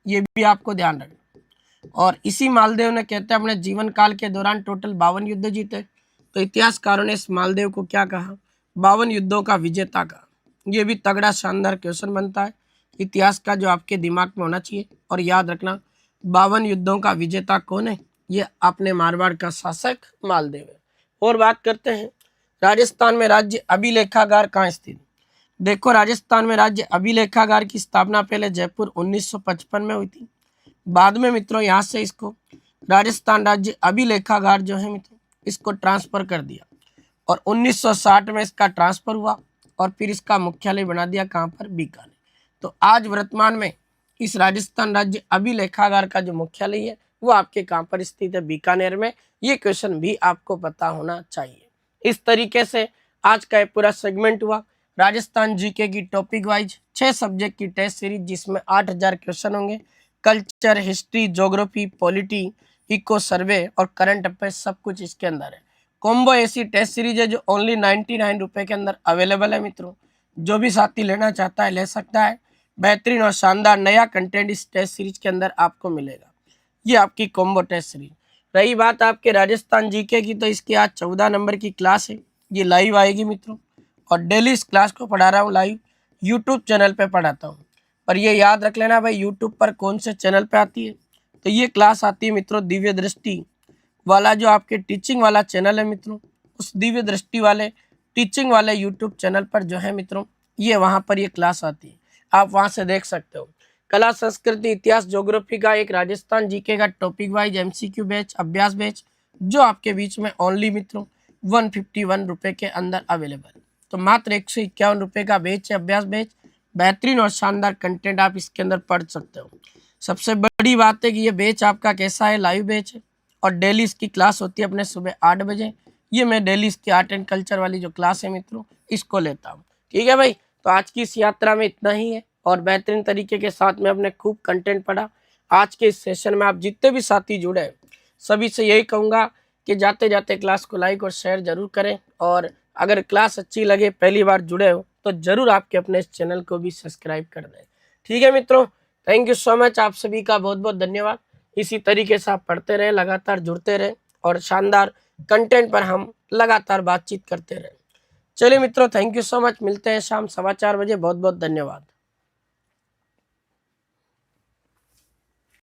ये भी आपको ध्यान रखना। और इसी मालदेव ने कहते हैं अपने जीवन काल के दौरान टोटल 52 युद्ध जीते। तो इतिहासकारों ने इस मालदेव को क्या कहा? 52 युद्धों का विजेता कहा। ये भी तगड़ा शानदार क्वेश्चन बनता है इतिहास का, जो आपके दिमाग में होना चाहिए। और याद रखना 52 युद्धों का विजेता कौन है? ये अपने मारवाड़ का शासक मालदेव है। और बात करते हैं राजस्थान में राज्य अभिलेखागार कहाँ स्थित? देखो, राजस्थान में राज्य अभिलेखागार की स्थापना पहले जयपुर 1955 में हुई थी। बाद में मित्रों यहाँ से इसको राजस्थान राज्य अभिलेखागार जो है मित्रों, इसको ट्रांसफर कर दिया। और 1960 में इसका ट्रांसफर हुआ और फिर इसका मुख्यालय बना दिया कहाँ पर? बीकानेर। तो आज वर्तमान में इस राजस्थान राज्य अभिलेखागार का जो मुख्यालय है वो आपके कहाँ पर स्थित है? बीकानेर में। ये क्वेश्चन भी आपको पता होना चाहिए। इस तरीके से आज का ये पूरा सेगमेंट हुआ राजस्थान जीके की टॉपिक वाइज 6 सब्जेक्ट की टेस्ट सीरीज, जिसमें 8000 क्वेश्चन होंगे। Culture, history, geography, polity, eco survey और करंट अफेयर्स सब कुछ इसके अंदर है। कॉम्बो ऐसी टेस्ट सीरीज है जो ओनली 99 रुपये के अंदर अवेलेबल है मित्रों। जो भी साथी लेना चाहता है ले सकता है। बेहतरीन और शानदार नया कंटेंट इस टेस्ट सीरीज के अंदर आपको मिलेगा। ये आपकी कॉम्बो टेस्ट सीरीज। रही बात आपके राजस्थान जीके की, तो इसकी आज 14 नंबर की क्लास है, ये लाइव आएगी मित्रों। और डेली इस क्लास को पढ़ा रहा हूँ लाइव, यूट्यूब चैनल पे पढ़ाता हूँ। पर ये याद रख लेना भाई, यूट्यूब पर कौन से चैनल पे आती है? तो ये क्लास आती है मित्रों दिव्य दृष्टि वाला, जो आपके टीचिंग वाला चैनल है मित्रों, उस दिव्य दृष्टि वाले टीचिंग वाले यूट्यूब चैनल पर जो है मित्रों, ये वहाँ पर ये क्लास आती है, आप वहाँ से देख सकते हो। कला, संस्कृति, इतिहास, ज्योग्राफी का एक राजस्थान जीके का टॉपिक वाइज MCQ बैच, अभ्यास बैच, जो आपके बीच में ओनली मित्रों 151 रुपये के अंदर अवेलेबल। तो मात्र 151 रुपये का बैच है, अभ्यास बैच। बेहतरीन और शानदार कंटेंट आप इसके अंदर पढ़ सकते हो। सबसे बड़ी बात है कि ये बैच आपका कैसा है? लाइव बैच है। और डेली इसकी क्लास होती है अपने सुबह 8 बजे। ये मैं डेली इसकी आर्ट एंड कल्चर वाली जो क्लास है मित्रों, इसको लेता हूँ। ठीक है भाई, तो आज की इस यात्रा में इतना ही है। और बेहतरीन तरीके के साथ में अपने खूब कंटेंट पढ़ा। आज के इस सेशन में आप जितने भी साथी जुड़े हैं, सभी से यही कहूँगा कि जाते जाते क्लास को लाइक और शेयर जरूर करें। और अगर क्लास अच्छी लगे, पहली बार जुड़े हो, तो जरूर आपके अपने इस चैनल को भी सब्सक्राइब कर दें। ठीक है मित्रों, थैंक यू सो मच। आप सभी का बहुत बहुत धन्यवाद। इसी तरीके से आप पढ़ते रहें, लगातार जुड़ते रहें और शानदार कंटेंट पर हम लगातार बातचीत करते रहें। चलिए मित्रों, थैंक यू सो मच। मिलते हैं शाम 4:15 बजे। बहुत बहुत धन्यवाद।